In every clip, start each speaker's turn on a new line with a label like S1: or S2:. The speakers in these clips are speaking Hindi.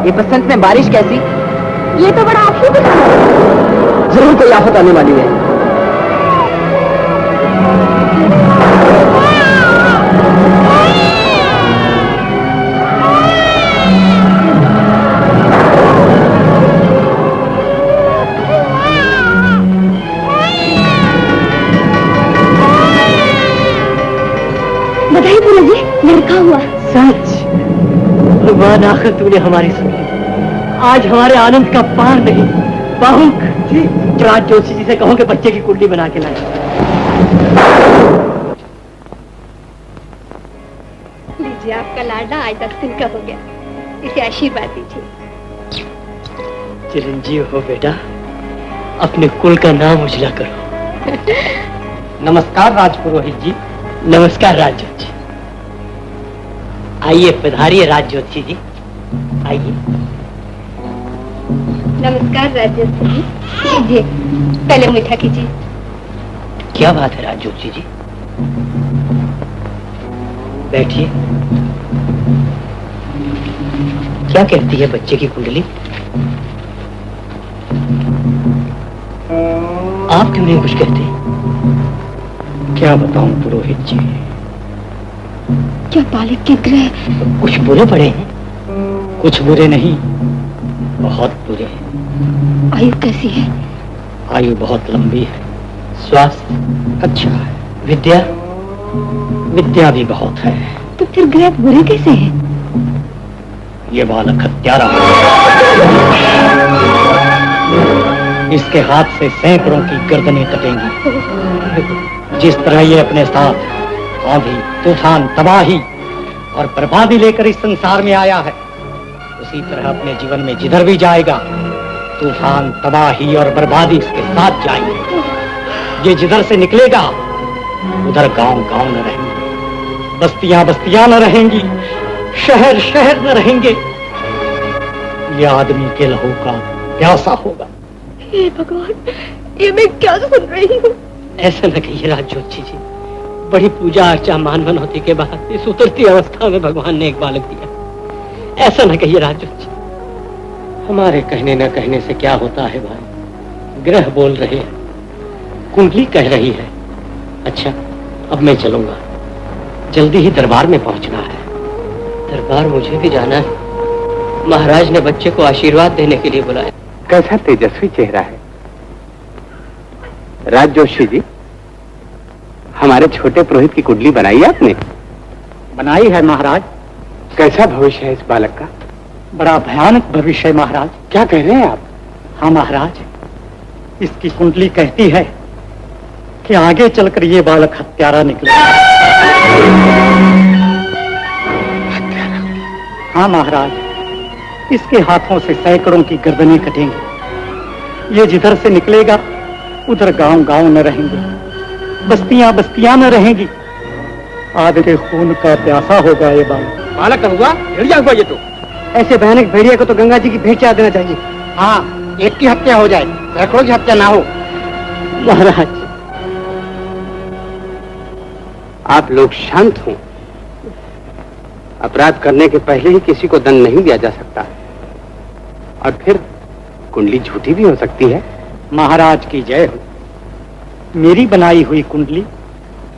S1: ये बसंत में बारिश कैसी?
S2: ये तो बड़ा अशुभ है।
S1: जरूर कोई आफत आने वाली है।
S2: बधाई पूरा जी, लड़का हुआ।
S3: सच? भगवान आखिर तूने हमारी सुनी। आज हमारे आनंद का पार नहीं। बाहुक जी, राज जोशी जी से कहो कि बच्चे की कुंडली बना के लाए।
S2: लीजिए, आपका लाडला आज 10 दिन का हो गया, इसे आशीर्वाद दीजिए।
S3: चिरंजीव हो बेटा, अपने कुल का नाम उजला करो।
S1: नमस्कार राजपुरोहित जी।
S3: नमस्कार राज जोशी। आइए पधारिए राज जोशी जी, आइए।
S2: नमस्कार राज जोशी जी, लीजिए पहले मीठा कीजिए।
S3: क्या बात है राज जोशी जी, बैठिए। क्या कहती है बच्चे की कुंडली? आप क्यों नहीं कुछ कहते?
S1: क्या बताऊं पुरोहित जी।
S2: क्या बालक के ग्रह
S3: कुछ बुरे पड़े हैं?
S1: कुछ बुरे नहीं, बहुत बुरे हैं।
S2: आयु कैसी है?
S1: आयु बहुत लंबी है।
S3: स्वास्थ्य
S1: अच्छा है।
S3: विद्या?
S1: विद्या भी बहुत है।
S2: तो फिर ग्रह बुरे कैसे हैं?
S1: ये बालक हत्यारा है। इसके हाथ से सैकड़ों की गर्दनें कटेंगी। जिस तरह ये अपने साथ आंधी, तूफान, तबाही और बर्बादी लेकर इस संसार में आया है, उसी तरह अपने जीवन में जिधर भी जाएगा, तूफान, तबाही और बर्बादी इसके साथ जाएंगे। ये जिधर से निकलेगा, उधर गांव गांव न रहेंगे, बस्तियां बस्तियां न रहेंगी, शहर शहर न रहेंगे। ये आदमी के लहू का प्यासा होगा।
S2: हे भगवान, ये मैं क्या सुन रही हूँ?
S3: ऐसा न कहिए राज जोशी जी, बड़ी पूजा अर्चा मान मनौती के बाद इस उतरती अवस्था में भगवान ने एक बालक दिया। ऐसा न कहिए राज जोशी।
S1: हमारे कहने न कहने से क्या होता है भाई? ग्रह बोल रहे हैं, कुंडली कह रही है। अच्छा, अब मैं चलूंगा, जल्दी ही दरबार में पहुंचना है।
S3: दरबार मुझे भी जाना है। महाराज ने बच्चे को आशीर्वाद देने के लिए बुलाया।
S4: कैसा तेजस्वी चेहरा है। राज जोशी जी, हमारे छोटे पुरोहित की कुंडली बनाई है आपने?
S1: बनाई है महाराज।
S4: कैसा भविष्य है इस बालक का?
S1: बड़ा भयानक भविष्य है महाराज।
S4: क्या कह रहे हैं आप?
S1: हाँ महाराज, इसकी कुंडली कहती है कि आगे चलकर ये बालक हत्यारा निकलेगा।
S4: हत्यारा?
S1: हाँ महाराज, इसके हाथों से सैकड़ों की गर्दनें कटेंगी। ये जिधर से निकलेगा, उधर गांव गांव न रहेंगे, बस्तियां बस्तियां न रहेंगी। आधे खून का प्यासा होगा ये बालक।
S4: बालक हुआ, भेड़िया हुआ ये तो।
S1: ऐसे भयानक भेड़िया को तो गंगा जी की भेंट चढ़ा देना चाहिए।
S4: हाँ, एक की हत्या हो जाए, सैकड़ों की हत्या ना हो।
S1: महाराज,
S4: आप लोग शांत हों। अपराध करने के पहले ही किसी को दंड नहीं दिया जा सकता, और फिर कुंडली झूठी भी हो सकती है।
S1: महाराज की जय हो। मेरी बनाई हुई कुंडली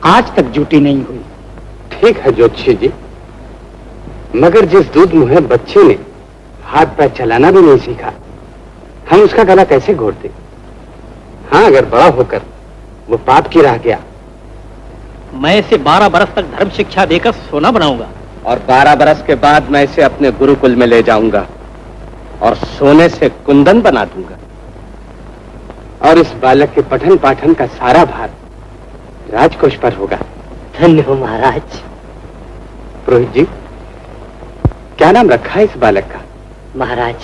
S1: आज तक झूठी नहीं हुई।
S4: ठीक है ज्योतिषी जी, मगर जिस दूध मुहे बच्चे ने हाथ पैर चलाना भी नहीं सीखा, हम उसका गला कैसे घोट दें? हाँ, अगर बड़ा होकर वो पाप की राह गया,
S1: मैं इसे 12 बरस तक धर्म शिक्षा देकर सोना बनाऊंगा,
S4: और 12 बरस के बाद मैं इसे अपने गुरुकुल में ले जाऊंगा और सोने से कुंदन बना दूंगा। और इस बालक के पठन पाठन का सारा भार राजकोष पर होगा।
S3: धन्य हो महाराज।
S4: पुरोहित जी, क्या नाम रखा है इस बालक का?
S3: महाराज,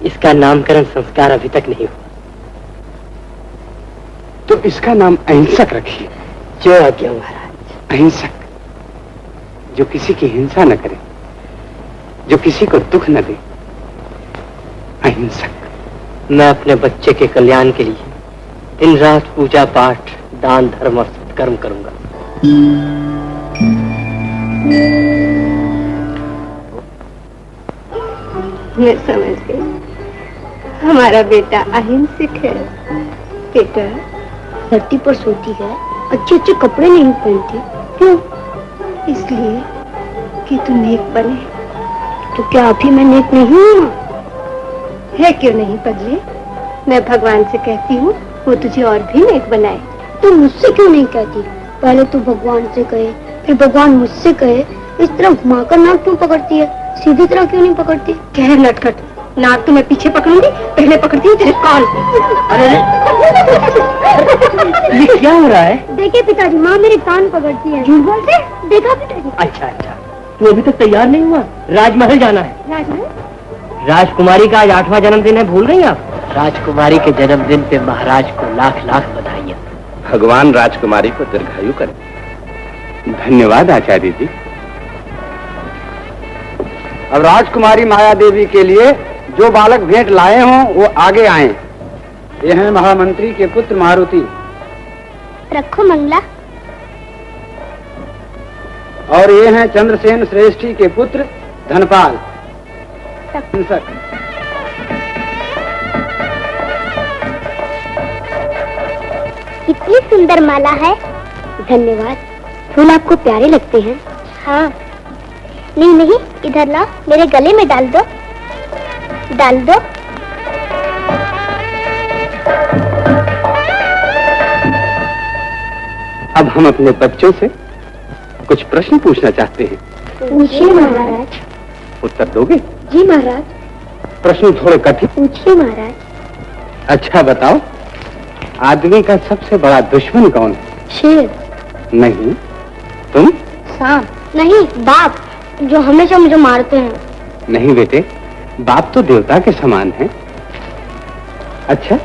S3: इसका नामकरण संस्कार अभी तक नहीं हुआ।
S4: तो इसका नाम अहिंसक रखिए।
S3: जो आज्ञा महाराज।
S4: अहिंसक, जो किसी की हिंसा न करे, जो किसी को दुख न दे। अहिंसक।
S3: मैं अपने बच्चे के कल्याण के लिए दिन रात पूजा पाठ, दान धर्म और सत्कर्म करूंगा।
S2: मैं समझ गई, हमारा बेटा अहिंसक है। बेटा धरती पर सोती है, अच्छे अच्छे कपड़े नहीं पहनती, क्यों? इसलिए कि तू नेक बने। तो क्या अभी मैं नेक नहीं हूँ? है क्यों नहीं पगले? मैं भगवान से कहती हूँ वो तुझे और भी नेक बनाए। तू मुझसे क्यों नहीं कहती? पहले तू भगवान से कहे, फिर भगवान मुझसे कहे। इस तरह घुमाकर नाक क्यों पकड़ती है? सीधी तरह क्यों नहीं पकड़ती? कह नटखट, नाक तो मैं पीछे पकड़ूंगी, पहले पकड़ती हूँ तेरे कान।
S3: अरे ये क्या हो रहा है?
S2: देखिए पिताजी, माँ मेरे कान पकड़ती है। झूठ बोलते? देखा पिताजी?
S3: अच्छा अच्छा, तू अभी तक तैयार नहीं हुआ? राजमहल जाना है।
S2: राजमहल?
S3: राजकुमारी का आज 8वां जन्मदिन है, भूल गई आप? राजकुमारी के जन्मदिन पे महाराज को लाख लाख बधाइयाँ।
S4: भगवान राजकुमारी को दीर्घायु करे। धन्यवाद आचार्य जी। अब राजकुमारी माया देवी के लिए जो बालक भेंट लाए हों वो आगे आए। ये हैं महामंत्री के पुत्र मारुति।
S2: रखो मंगला।
S4: और ये हैं चंद्रसेन श्रेष्ठी के पुत्र धनपाल।
S2: कितनी सुंदर माला है। धन्यवाद। फूल आपको प्यारे लगते हैं? हाँ। नहीं नहीं, इधर ला, मेरे गले में डाल दो, डाल दो।
S4: अब हम अपने बच्चों से कुछ प्रश्न पूछना चाहते हैं।
S2: पूछिए महाराज।
S4: उत्तर दोगे?
S2: जी महाराज।
S4: प्रश्न थोड़े कठिन।
S2: पूछिए महाराज।
S4: अच्छा बताओ, आदमी का सबसे बड़ा दुश्मन कौन है?
S2: शेर।
S4: नहीं। तुम?
S2: सांप। नहीं, बाप, जो हमेशा मुझे मारते हैं।
S4: नहीं बेटे, बाप तो देवता के समान है। अच्छा,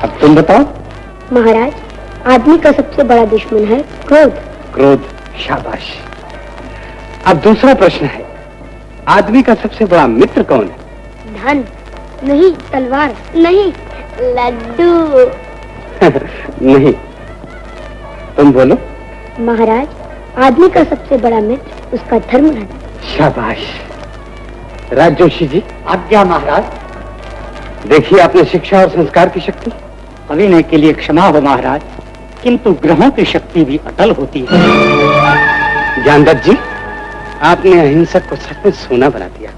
S4: अब तुम बताओ।
S2: महाराज, आदमी का सबसे बड़ा दुश्मन है क्रोध।
S4: क्रोध, शाबाश। अब दूसरा प्रश्न है, आदमी का सबसे बड़ा मित्र कौन है?
S2: धन। नहीं, तलवार। नहीं, लड्डू।
S4: नहीं। तुम बोलो।
S2: महाराज, आदमी का सबसे बड़ा मित्र उसका धर्म है।
S4: शाबाश। राज जोशी जी।
S1: आज्ञा महाराज।
S4: देखिए आपने शिक्षा और संस्कार की शक्ति।
S1: अभिनय के लिए क्षमा हो महाराज, किंतु ग्रहों की शक्ति भी अटल होती है।
S4: जानदत्त जी, आपने अहिंसक को सचमुच सोना बना दिया।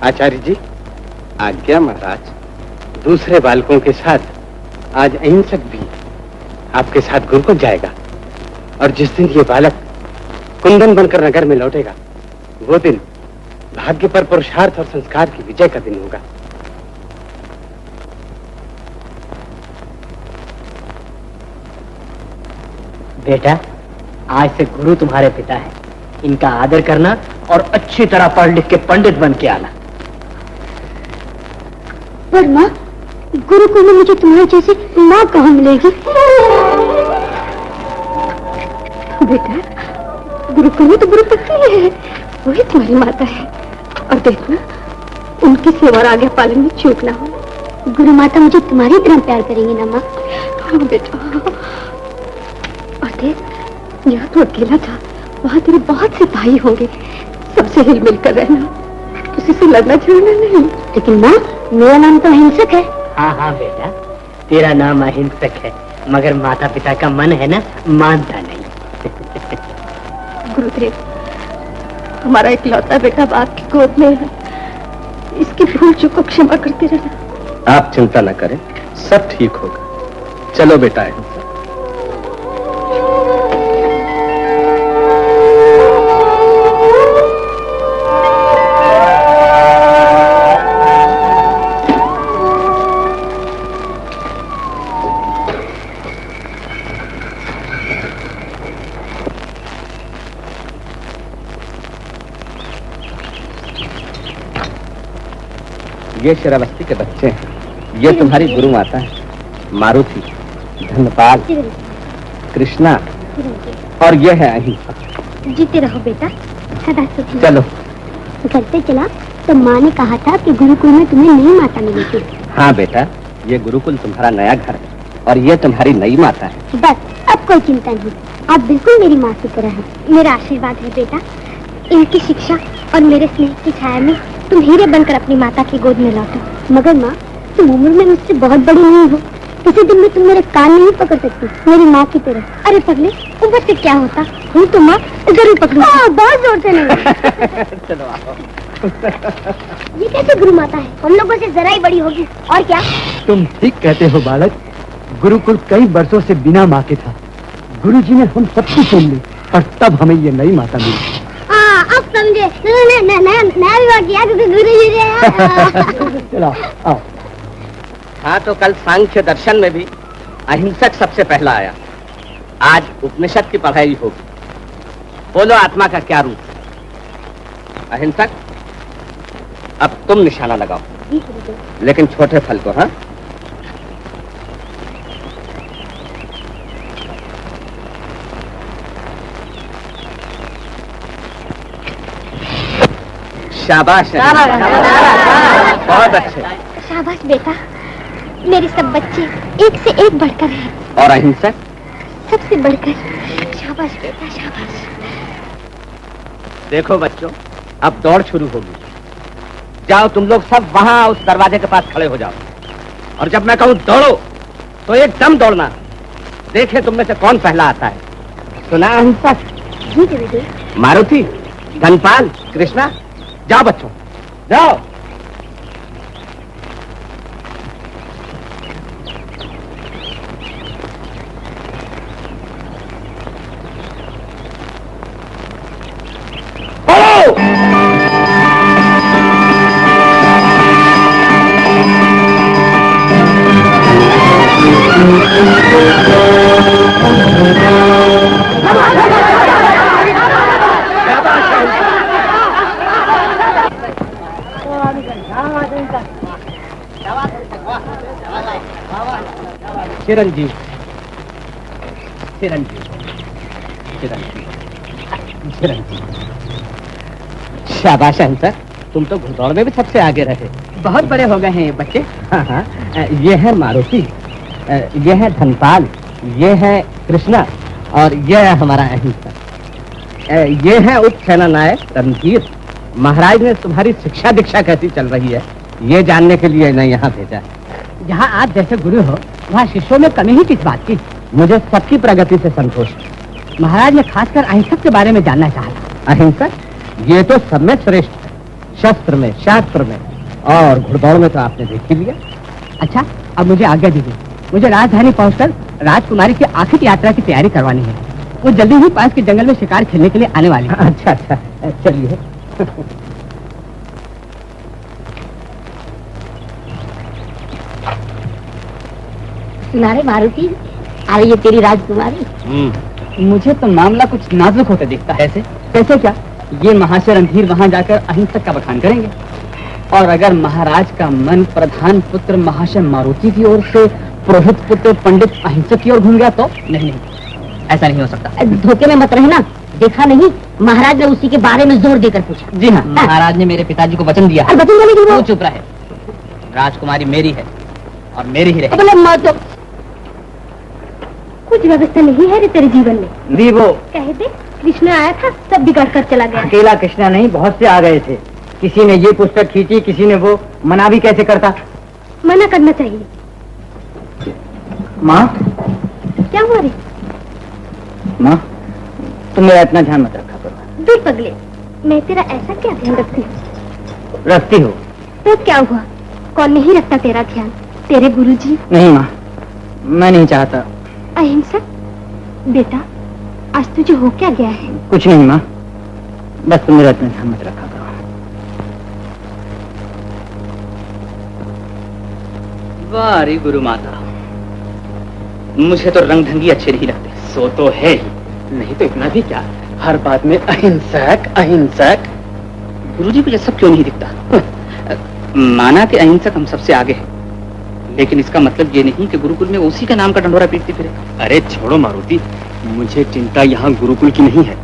S4: आचार्य जी। आज्ञा महाराज। दूसरे बालकों के साथ आज अहिंसक भी आपके साथ गुरुकुल जाएगा, और जिस दिन ये बालक कुंदन बनकर नगर में लौटेगा, वो दिन भाग्य पर पुरुषार्थ और संस्कार की विजय का दिन होगा।
S3: बेटा, आज से गुरु तुम्हारे पिता है, इनका आदर करना और अच्छी तरह पढ़ लिख के पंडित बन के आना।
S2: पर माँ, गुरुकुल में मुझे तुम्हारी जैसी माँ कहाँ मिलेगी? बेटा, गुरुकुल में तो गुरु पत्नी है, वही तुम्हारी माता है। और देखना, उनकी सेवा और आज्ञा पालन में चूक ना हो। गुरु माता मुझे तुम्हारी तरह प्यार करेंगी ना माँ? हाँ बेटा। और देख, यहाँ तो अकेला था, वहाँ तेरे बहुत से भाई होंगे, सबसे हिल मिलकर रहना, किसी से लड़ना झगड़ना नहीं। लेकिन माँ, मेरा नाम तो अहिंसक है।
S3: हाँ हाँ बेटा, तेरा नाम अहिंसक है, मगर माता पिता का मन है ना, मानता नहीं।
S2: गुरुदेव, हमारा इकलौता बेटा बाप की गोद में है, इसकी भूल चूक को क्षमा करते रहना।
S4: आप चिंता न करें, सब ठीक होगा। चलो बेटा अहिंसक। ये शरावस्ती के बच्चे हैं, ये तुम्हारी गुरु माता है, मारुति, धनपाल, कृष्णा, और ये है अहिंसक।
S2: जीते रहो बेटा, सदा सुखी।
S4: चलो।
S2: घर पे चला तो माँ ने कहा था कि गुरुकुल में तुम्हें नई माता मिलेगी।
S4: हाँ बेटा, ये गुरुकुल तुम्हारा नया घर है, और ये तुम्हारी नई माता है।
S2: बस, अब कोई चिंता नहीं, आप बिल्कुल मेरी माँ की तरह हैं। मेरा आशीर्वाद है बेटा, इनकी शिक्षा और मेरे स्नेह की छाया में तुम हीरे बनकर अपनी माता की गोद में लौटो। मगर माँ, तुम उम्र में मुझसे बहुत बड़ी नहीं हो। किसी दिन में तुम मेरे कान नहीं पकड़ सकती, मेरी माँ की तरह। अरे पगले, ऊपर से क्या होता? हूँ तो माँ, जरूर पकड़ू। बहुत जोर से नहीं।
S3: चलो आओ।
S2: ये कैसे गुरु माता है? हम लोगों से जरा ही बड़ी होगी। और क्या?
S3: तुम ठीक कहते हो बालक। गुरुकुल कई वर्षों से बिना माँ के था। गुरुजी ने हम सबको चुन ली और तब हमें ये नई माता मिली।
S2: अब समझे। नया विवाह किया क्योंकि गुरुजी ने।
S3: चलो आओ।
S5: हाँ, तो कल सांख्य दर्शन में भी अहिंसक सबसे पहला आया। आज उपनिषद की पढ़ाई होगी। बोलो आत्मा का क्या रूप? अहिंसक, अब तुम निशाना लगाओ, लेकिन छोटे फल को। हाँ, शाबाश, बहुत अच्छे।
S2: शाबाश बेटा, मेरे सब बच्चे एक से एक बढ़कर हैं।
S5: और अहिंसक?
S2: सबसे बढ़कर। शाबाश बेटा, शाबाश।
S5: देखो बच्चों, अब दौड़ शुरू होगी। जाओ तुम लोग सब वहां उस दरवाजे के पास खड़े हो जाओ, और जब मैं कहूँ दौड़ो तो एकदम दौड़ना। देखे तुम में से कौन पहला आता है। सुना अहिंसक?
S2: जी गुरुजी।
S5: मारुति, धनपाल, कृष्णा, जाओ बच्चों, जाओ। चिरंजीव, चिरंजीव, चिरंजीव, चिरंजीव। शाबाश अहिंसक, तुम तो घुड़दौड़ में भी सबसे आगे रहे। बहुत बड़े हो गए हैं ये बच्चे। हाँ हाँ, ये है मारुति, ये है धनपाल, ये है कृष्णा, और ये है हमारा अहिंसक। ये है उप सेना नायक रणधीर। महाराज ने तुम्हारी शिक्षा दीक्षा कैसी चल रही है ये जानने के लिए इन्हें यहाँ भेजा है।
S3: जहाँ आप जैसे गुरु हो वहाँ शिष्यों में कमी ही किस बात की।
S5: मुझे सबकी प्रगति से संतोष है।
S3: महाराज ने खासकर अहिंसक के बारे में जानना चाहा।
S5: अहिंसक, ये तो सब में श्रेष्ठ है। शस्त्र में, शास्त्र में, और घुड़दौड़ में तो आपने देख ही लिया।
S3: अच्छा, अब मुझे आज्ञा दीजिए। मुझे राजधानी पहुंचकर राजकुमारी की आखिरी यात्रा की तैयारी करवानी है। वो जल्दी ही पास के जंगल में शिकार खेलने के लिए आने वाली है।
S5: अच्छा अच्छा, चलिए।
S2: सुना रे मारुति, आ रही है तेरी राजकुमारी।
S3: मुझे तो मामला कुछ नाजुक होता दिखता है। कैसे क्या? ये महाशय रणधीर वहाँ जाकर अहिंसक का बखान करेंगे, और अगर महाराज का मन प्रधान पुत्र महाशय मारुति की ओर से पुरोहित पुत्र पंडित अहिंसक की ओर घूम गया तो? नहीं, ऐसा नहीं हो सकता।
S2: धोखे में मत रहना। देखा नहीं, महाराज ने उसी के बारे में जोर देकर पूछा।
S3: जी हाँ, महाराज ने मेरे पिताजी को वचन दिया।
S2: वचन देने के
S3: वो
S2: बाद
S3: चुप रहे। राजकुमारी मेरी है और मेरी ही रहेगी।
S2: मतलब मत, कुछ व्यवस्था नहीं है रे तेरे जीवन में।
S3: भी वो
S2: कह दे, कृष्ण आया था, सब बिगाड़ कर चला गया।
S3: अकेला कृष्णा नहीं, बहुत से आ गए थे। किसी ने ये पुस्तक खींची, किसी ने वो। मना भी कैसे करता?
S2: मना करना चाहिए।
S3: माँ,
S2: क्या हुआ रे?
S3: माँ, तुम मेरा इतना ध्यान मत रखा करो।
S2: दूर पगले, मैं तेरा ऐसा क्या ध्यान रखती हूँ?
S3: रखती हो
S2: तो क्या हुआ? कौन नहीं रखता तेरा ध्यान? तेरे गुरुजी।
S3: नहीं माँ, मैं नहीं चाहता।
S2: अहिंसक बेटा, आज तुझे हो क्या गया है?
S3: कुछ नहीं माँ, बस तुम मेरा इतना ध्यान मत रखा करो। वारी गुरु माता, मुझे तो रंग ढंगी अच्छे नहीं लगते।
S5: सो तो है ही, नहीं तो इतना भी क्या, हर बात में अहिंसक अहिंसक।
S3: गुरुजी को ये सब क्यों नहीं दिखता? माना कि अहिंसक हम सबसे आगे हैं, लेकिन इसका मतलब ये नहीं कि गुरुकुल में उसी का नाम का डंडोरा पीटती फिरे।
S5: अरे छोड़ो मारुति, मुझे चिंता यहाँ गुरुकुल की नहीं है,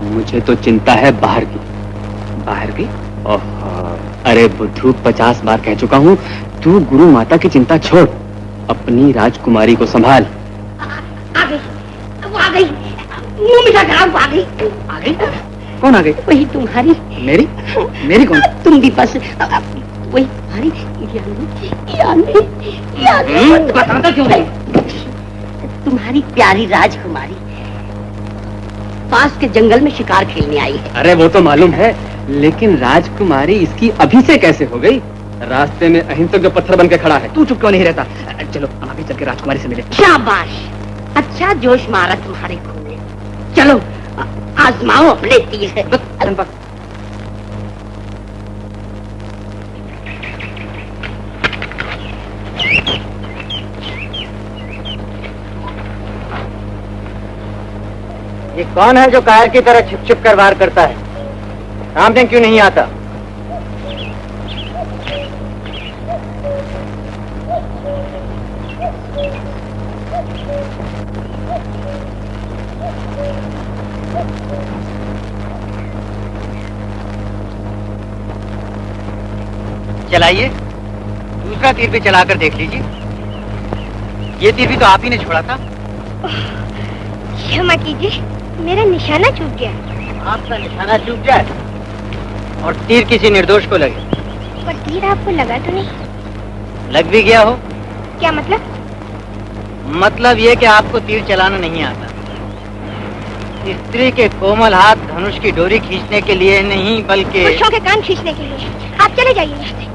S5: मुझे तो चिंता है बाहर की।
S3: बाहर की?
S5: ओह, अरे बुद्धू, 50 बार कह चुका हूँ, तू गुरु माता की चिंता छोड़, अपनी राजकुमारी को संभाल।
S2: आ गई, वो आ गई, मुंह मीठा करा, वो आ गई।
S3: आ गई? कौन आ गई?
S2: वही तुम्हारी।
S3: मेरी? मेरी कौन?
S2: तुम भी बस वही तुम्हारी
S3: बताता क्यों नहीं?
S2: तुम्हारी प्यारी राजकुमारी पास के जंगल में शिकार खेलने आई है।
S3: अरे वो तो मालूम है, लेकिन राजकुमारी इसकी अभी से कैसे हो गई? रास्ते में अहिंसक जो पत्थर बन के खड़ा है, तू चुप क्यों नहीं रहता? चलो हम अभी चल के राजकुमारी से मिले।
S2: शाबाश, अच्छा जोश मारा तुम्हारे खून ने। चलो आजमाओ अपने तीर है।
S1: ये कौन है जो कायर की तरह छिप छिप कर वार करता है? सामने क्यों नहीं आता? चलाइए, दूसरा तीर भी चलाकर देख लीजिए। ये तीर भी तो आप ही ने छोड़ा था।
S2: क्षमा कीजिए, मेरा निशाना चूक गया।
S1: आपका निशाना चूक जाए और तीर किसी निर्दोष को लगे,
S2: पर तीर आपको लगा तो नहीं?
S1: लग भी गया हो।
S2: क्या मतलब?
S1: मतलब ये कि आपको तीर चलाना नहीं आता। स्त्री के कोमल हाथ धनुष की डोरी खींचने के लिए नहीं, बल्कि
S2: पुरुषों के कान खींचने के लिए। आप चले जाइए यहाँ से।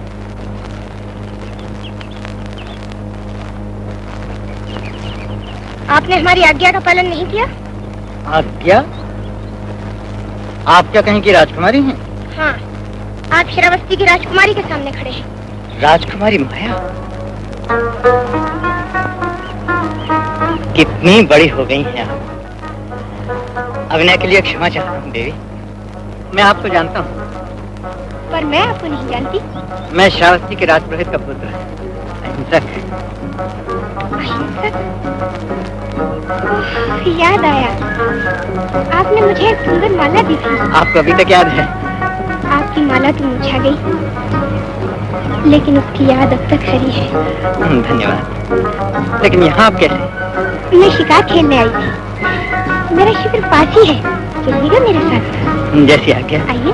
S2: आपने हमारी आज्ञा का पालन नहीं किया।
S1: आज्ञा? आप क्या कहीं की राजकुमारी हैं?
S2: हाँ, आप श्रावस्ती की राजकुमारी के सामने खड़े हैं।
S1: राजकुमारी माया कितनी बड़ी हो गई हैं आप। अभिनय के लिए क्षमा चाहता हूँ देवी, मैं आपको जानता हूँ।
S2: पर मैं आपको नहीं जानती।
S1: मैं श्रावस्ती के राजपुरोहित का पुत्र अहिंसक।
S2: अहिंसक? याद आया, आपने मुझे एक सुंदर माला दी थी।
S1: आपको अभी तक याद है?
S2: आपकी माला तो मुरझा गई, लेकिन उसकी याद अब तक हरी है।
S1: धन्यवाद। लेकिन यहाँ आप कैसे?
S2: मैं शिकार खेलने आई थी। मेरा शिविर पास ही है, चलिएगा मेरे साथ?
S1: जैसी आज्ञा।
S2: आइए।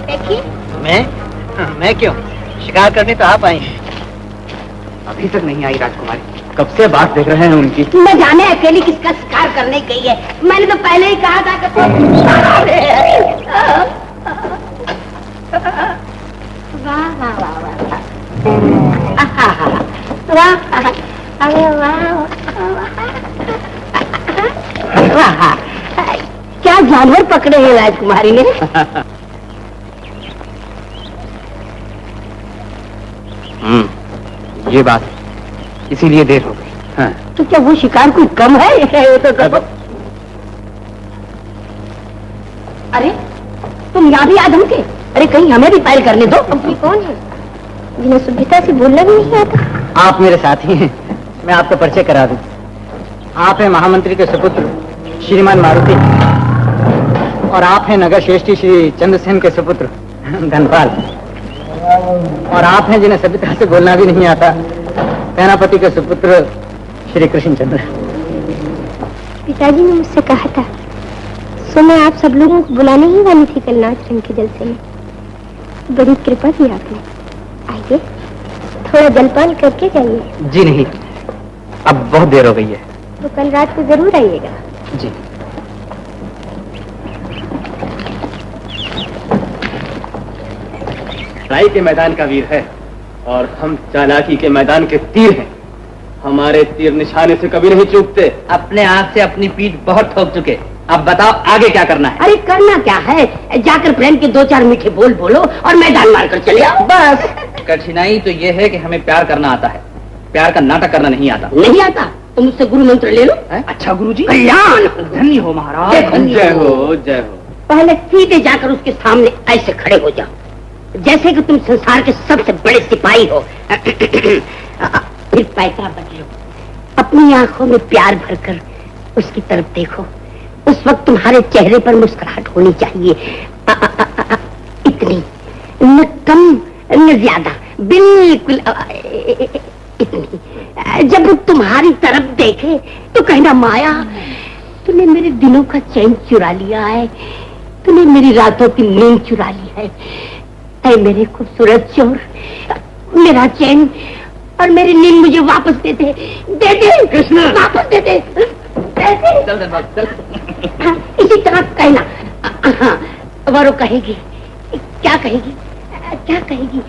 S2: देखिए।
S1: मैं क्यों? शिकार करने तो आप आई हैं।
S3: अभी तक नहीं आई राजकुमारी, कब से बात देख रहे हैं उनकी।
S2: न जाने अकेली किसका शिकार करने गई है। मैंने तो पहले ही कहा था कि वाह वाह वाह वाह, अरे वाह, क्या जानवर पकड़े हैं राजकुमारी ने।
S3: ये बात इसीलिए देर हो गई। हाँ।
S2: तो क्या वो शिकार कोई कम है? अरे तुम यहाँ भी आदम के? अरे कहीं हमें भी पायल करने दो। ये कौन है जिन्हें सभ्यता से बोलना भी नहीं आता?
S1: आप मेरे साथी हैं, मैं आपका परिचय करा दूं। आप हैं महामंत्री के सुपुत्र श्रीमान मारुति, और आप हैं नगर श्रेष्ठी श्री चंद्रसेन के सुपुत्र धनपाल, और आप हैं जिन्हें सभ्यता से बोलना भी नहीं आता, सेनापति के सुपुत्र श्री कृष्णचंद्र।
S2: पिताजी ने मुझसे कहा था, सो मैं आप सब लोगों को बुलाने ही वाली थी कल नाच रंग के जलसे में। बड़ी कृपा की आपने। आइए, थोड़ा जलपान करके जाइए।
S3: जी नहीं, अब बहुत देर हो गई है।
S2: तो कल रात को जरूर आइएगा।
S3: जी। लड़ाई के मैदान का वीर है और हम चालाकी के मैदान के तीर हैं। हमारे तीर निशाने से कभी नहीं चूकते। अपने हाथ से अपनी पीठ बहुत ठोक चुके। अब बताओ आगे क्या करना है?
S2: अरे करना क्या है, जाकर प्रेम के दो चार मीठे बोल बोलो और मैदान मारकर चले आओ, बस।
S3: कठिनाई तो ये है कि हमें प्यार करना आता है, प्यार का नाटक करना नहीं आता।
S2: नहीं आता तो मुझसे गुरु मंत्र ले लो।
S3: अच्छा गुरुजी,
S2: कल्याण।
S3: धन्य हो महाराज। जय हो जय हो।
S2: पहले सीधे जाकर उसके सामने ऐसे खड़े हो जाओ जैसे कि तुम संसार के सबसे बड़े सिपाही हो। फिर पैसा बदलो, अपनी आंखों में प्यार भरकर उसकी तरफ देखो। उस वक्त तुम्हारे चेहरे पर मुस्कुराहट होनी चाहिए, इतनी, न कम न ज्यादा, बिल्कुल इतनी। जब वो तुम्हारी तरफ देखे तो कहना माया तूने मेरे दिनों का चैन चुरा लिया है, तूने मेरी रातों की नींद चुरा ली है। ऐ मेरे खूबसूरत चोर, मेरा चैन और मेरी नींद मुझे वापस दे दे, दे दे कृष्ण, वापस दे दे, दे दे। चल। इसी तरह कहना। वो कहेगी, क्या कहेगी, क्या कहेगी?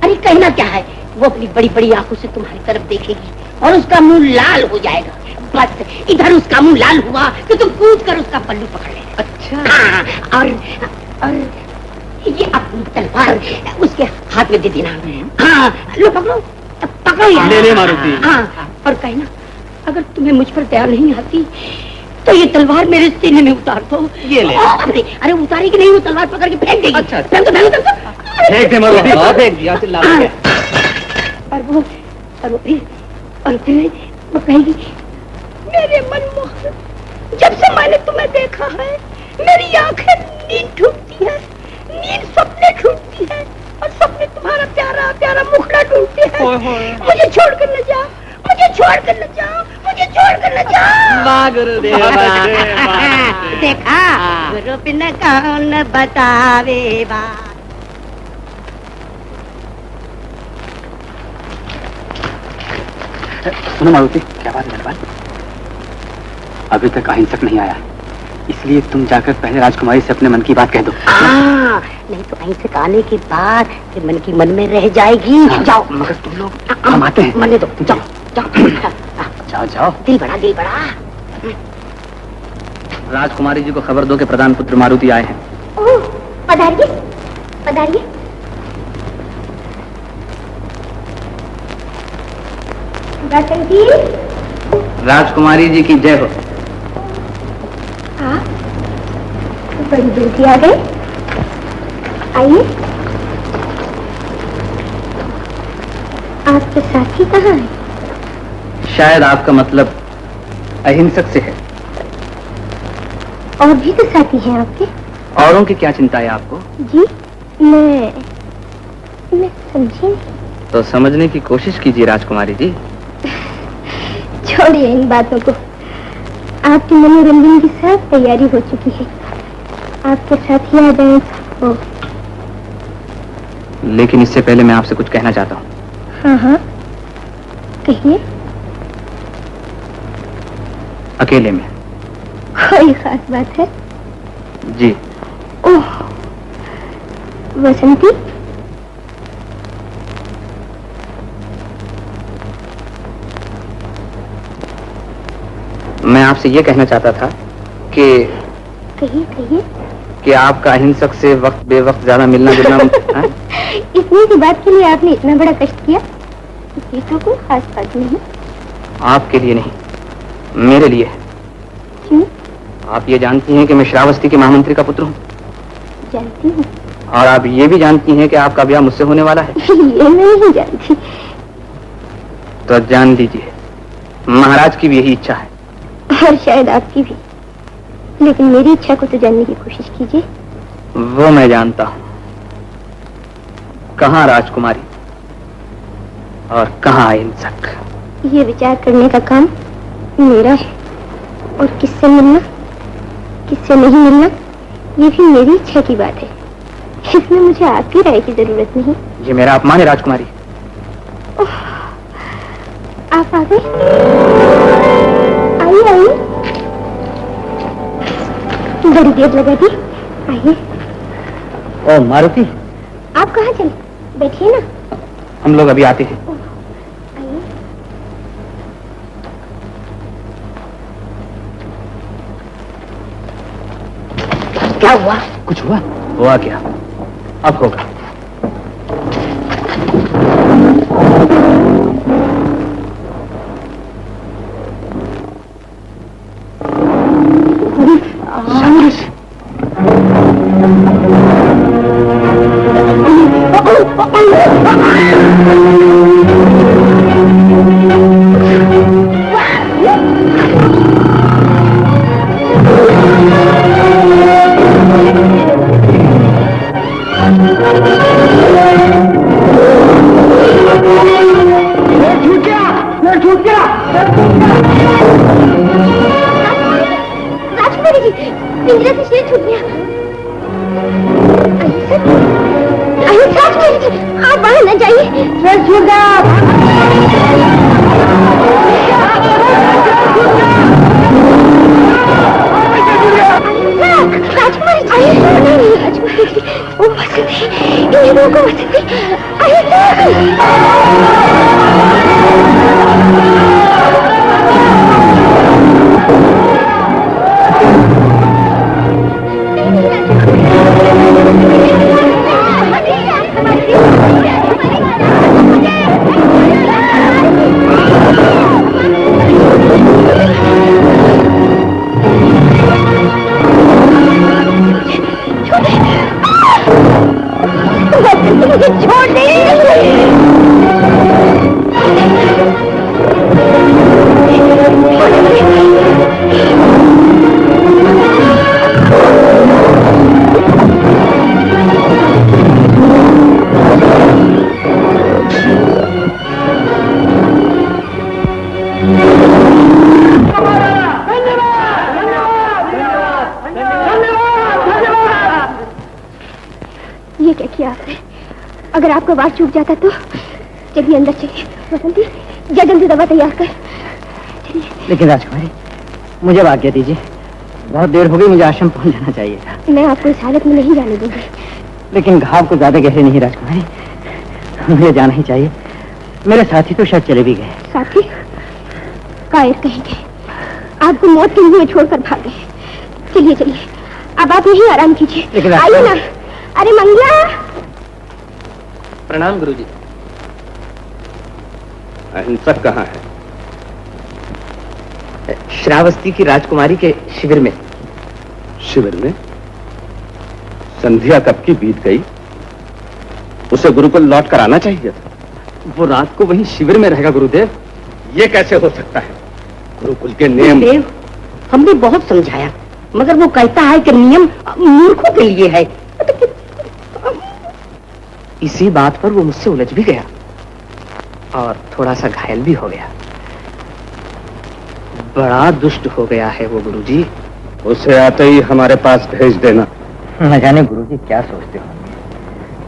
S2: अरे कहना क्या है, वो अपनी बड़ी बड़ी आंखों से तुम्हारी तरफ देखेगी और उसका मुंह लाल हो जाएगा। बस इधर उसका मुंह लाल हुआ तो तुम कूद कर उसका पल्लू पकड़ लेना। अच्छा। और ये अपनी तलवार उसके हाथ में दे देना। हाँ, लो पकड़ो पकड़ो यार।
S3: ले मारुति।
S2: हाँ, और कहना अगर तुम्हें मुझ पर दया नहीं आती तो ये तलवार मेरे सीने में उतार दो। ये ले। अरे उतारेगी नहीं, वो तलवार पकड़ के फेंक देगी। अच्छा, फेंक दे मारुति। फेंक दिया चिल्ला के। और फिर वो कहेगी, मेरे मनमोहन, जब से मैंने तुम्हें देखा है मेरी आंखें नींद ढूंढती है, नींद सपने ढूंढती है और सपने तुम्हारा प्यारा प्यारा मुखड़ा ढूंढते हैं। मुझे छोड़कर न जाओ, मुझे छोड़कर न जाओ, मुझे छोड़कर न जाओ।
S3: वाह गुरुदेव।
S2: देखा, गुरु बिन कौन बतावे बात।
S4: सुनो मारुति, क्या बात है? अभी तक अहिंसक नहीं आया, इसलिए तुम जाकर पहले राजकुमारी से अपने मन की बात कह दो।
S2: नहीं तो अहिंसक आने के बाद फिर मन की मन में रह जाएगी। जाओ।
S4: मगर तुम लोग हम आते हैं।
S2: मरने दो, जाओ जाओ।
S4: जाओ जाओ।
S2: दिल बड़ा, दिल बड़ा।
S3: राजकुमारी जी को खबर दो कि प्रधान पुत्र मारुति आए हैं।
S2: ओह, पधारिए पधारिए।
S3: राजकुमारी जी की जय हो।
S2: हाँ, बड़ी जल्दी आ गए। आइए। आपके साथी कहाँ है?
S3: शायद आपका मतलब अहिंसक से है।
S2: और भी तो साथी हैं आपके?
S3: औरों की क्या चिंता है आपको?
S2: जी, मैं समझी नहीं।
S3: तो समझने की कोशिश कीजिए राजकुमारी जी।
S2: छोड़िए इन बातों को। आपके मनोरंजन की सब तैयारी हो चुकी है, आपके साथ ही आ जाए तो।
S3: लेकिन इससे पहले मैं आपसे कुछ कहना चाहता हूँ।
S2: हाँ हाँ, कहिए।
S3: अकेले में।
S2: कोई खास बात है?
S3: जी।
S2: ओह, वसंती।
S3: मैं आपसे ये कहना चाहता था कि
S2: कहिए
S3: कि आपका अहिंसक से वक्त बेवक्त ज्यादा मिलना जुलना।
S2: इतनी सी बात के लिए आपने इतना बड़ा कष्ट किया? ये तो कोई खास बात नहीं।
S3: आपके लिए नहीं, मेरे लिए है।
S2: क्यों?
S3: आप ये जानती हैं कि मैं श्रावस्ती के महामंत्री का पुत्र हूँ।
S2: जानती हूँ।
S3: और आप ये भी जानती हैं कि आपका ब्याह मुझसे होने वाला है।
S2: ये मैं नहीं जानती।
S3: तो जान लीजिए, महाराज की भी यही इच्छा है।
S2: और शायद आपकी भी, लेकिन मेरी इच्छा को तो जानने की कोशिश कीजिए।
S3: वो मैं जानता हूँ। कहाँ राजकुमारी और कहाँ अहिंसक?
S2: ये विचार करने का काम मेरा है, और किससे मिलना किससे नहीं मिलना ये भी मेरी इच्छा की बात है। इसमें मुझे आपकी राय की जरूरत नहीं।
S3: ये मेरा अपमान है राजकुमारी।
S2: आप आ गए? आइए आइए, बड़ी देर लगा दी। आइए।
S3: ओ मारुति,
S2: आप कहाँ चले? बैठिए ना।
S3: हम लोग अभी आते हैं।
S2: आइए। क्या हुआ?
S3: कुछ हुआ? हुआ क्या? अब होगा।
S2: आप बाहर न जाइए। राजकुमारी जी, ओ वसंती, ये लोगों वसंती, छोड़ दे। ये क्या किया आपने? अगर आपका वार चूक जाता तो? चलिए अंदर चलिए। वसंती, जा जल्दी दवा तैयार कर।
S3: लेकिन राजकुमारी, मुझे आज्ञा दीजिए, बहुत देर हो गई, मुझे आश्रम पहुंच जाना चाहिए था।
S2: मैं आपको इस हालत में नहीं जाने दूंगी।
S3: लेकिन घाव को ज्यादा गहरे नहीं राजकुमारी, मुझे जाना ही चाहिए। मेरे साथी तो शायद चले भी गए।
S2: साथी? कायर कहेंगे, आपको मौत के मुंह में छोड़कर भाग गए। चलिए चलिए, अब आप यहीं आराम कीजिए। आइए ना। अरे मंगला।
S4: प्रणाम गुरुजी। अहिंसक कहाँ है?
S3: श्रावस्ती की राजकुमारी के शिविर में।
S4: शिविर में? संध्या कब की बीत गई? उसे गुरुकुल लौट कर आना चाहिए था।
S3: वो रात को वहीं शिविर में रहेगा गुरुदेव।
S4: ये कैसे हो सकता है? गुरुकुल के नियम।
S5: गुरुदेव, हमने बहुत समझाया, मगर वो कहता है कि नियम मूर्खों के लिए है। इसी बात पर वो मुझसे उलझ भी गया और थोड़ा सा घायल भी हो गया। बड़ा दुष्ट हो गया है वो गुरुजी।
S4: उसे आते ही हमारे पास भेज देना।
S3: न जाने गुरुजी क्या सोचते हो।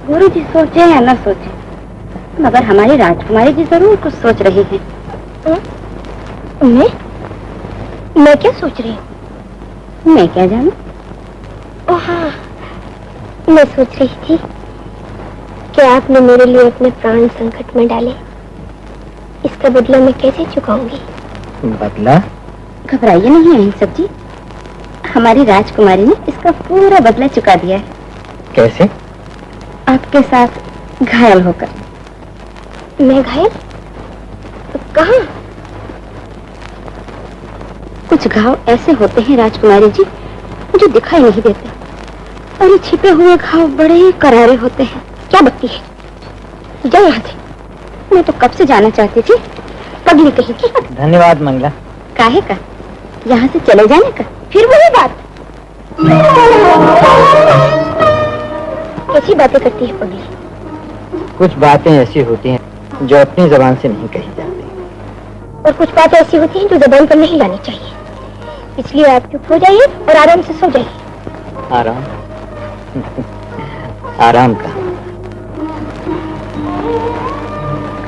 S2: गुरुजी सोचे या ना सोचे, मगर हमारी राजकुमारी जी जरूर कुछ सोच रही है। मैं क्या सोच रही हूँ? मैं क्या जानू? ओह हाँ, मैं सोच रही थी कि आपने मेरे लिए अपने प्राण संकट में डाले, इसका बदला मैं कैसे चुकाऊंगी?
S3: बदला?
S2: घबराइए नहीं अहिंसक जी, हमारी राजकुमारी ने इसका पूरा बदला चुका दिया है।
S3: कैसे?
S2: आपके साथ घायल होकर। मैं घायल? तो कहाँ? कुछ घाव ऐसे होते हैं राजकुमारी जी जो दिखाई नहीं देते, और ये छिपे हुए घाव बड़े ही करारे होते हैं। क्या बकती है? जा यहाँ से। मैं तो कब से जाना चाहती थी, पगली कहीं की।
S3: धन्यवाद मंगला।
S2: काहे का? यहाँ से चले जाने का? फिर वही बात। कैसी बातें करती है पगली?
S3: कुछ बातें ऐसी होती हैं जो अपनी जबान से नहीं कही जाती,
S2: और कुछ बातें ऐसी होती हैं जो जबान पर नहीं लानी चाहिए। इसलिए आप चुप हो जाइए और आराम से सो जाइए।
S3: आराम? आराम का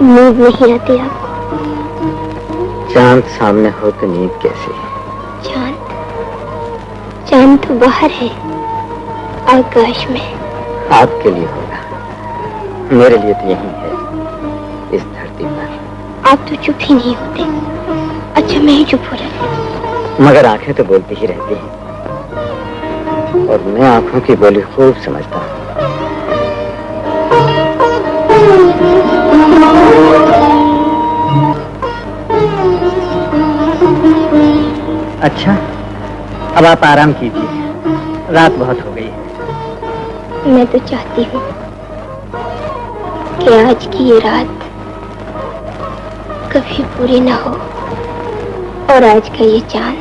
S2: नींद नहीं आती आपको?
S3: चांद सामने हो तो नींद कैसे?
S2: चांद? चांद तो बाहर है, आकाश में।
S3: आपके लिए होगा, मेरे लिए तो यही है, इस धरती पर।
S2: आप तो चुप ही नहीं होते। अच्छा, मैं ही चुप हो जाती हूँ।
S3: मगर आंखें तो बोलती ही रहती हैं, और मैं आंखों की बोली खूब समझता हूँ। अच्छा, अब आप आराम कीजिए, रात बहुत हो गई है।
S2: मैं तो चाहती हूँ कि आज की ये रात कभी पूरी न हो, और आज का ये चांद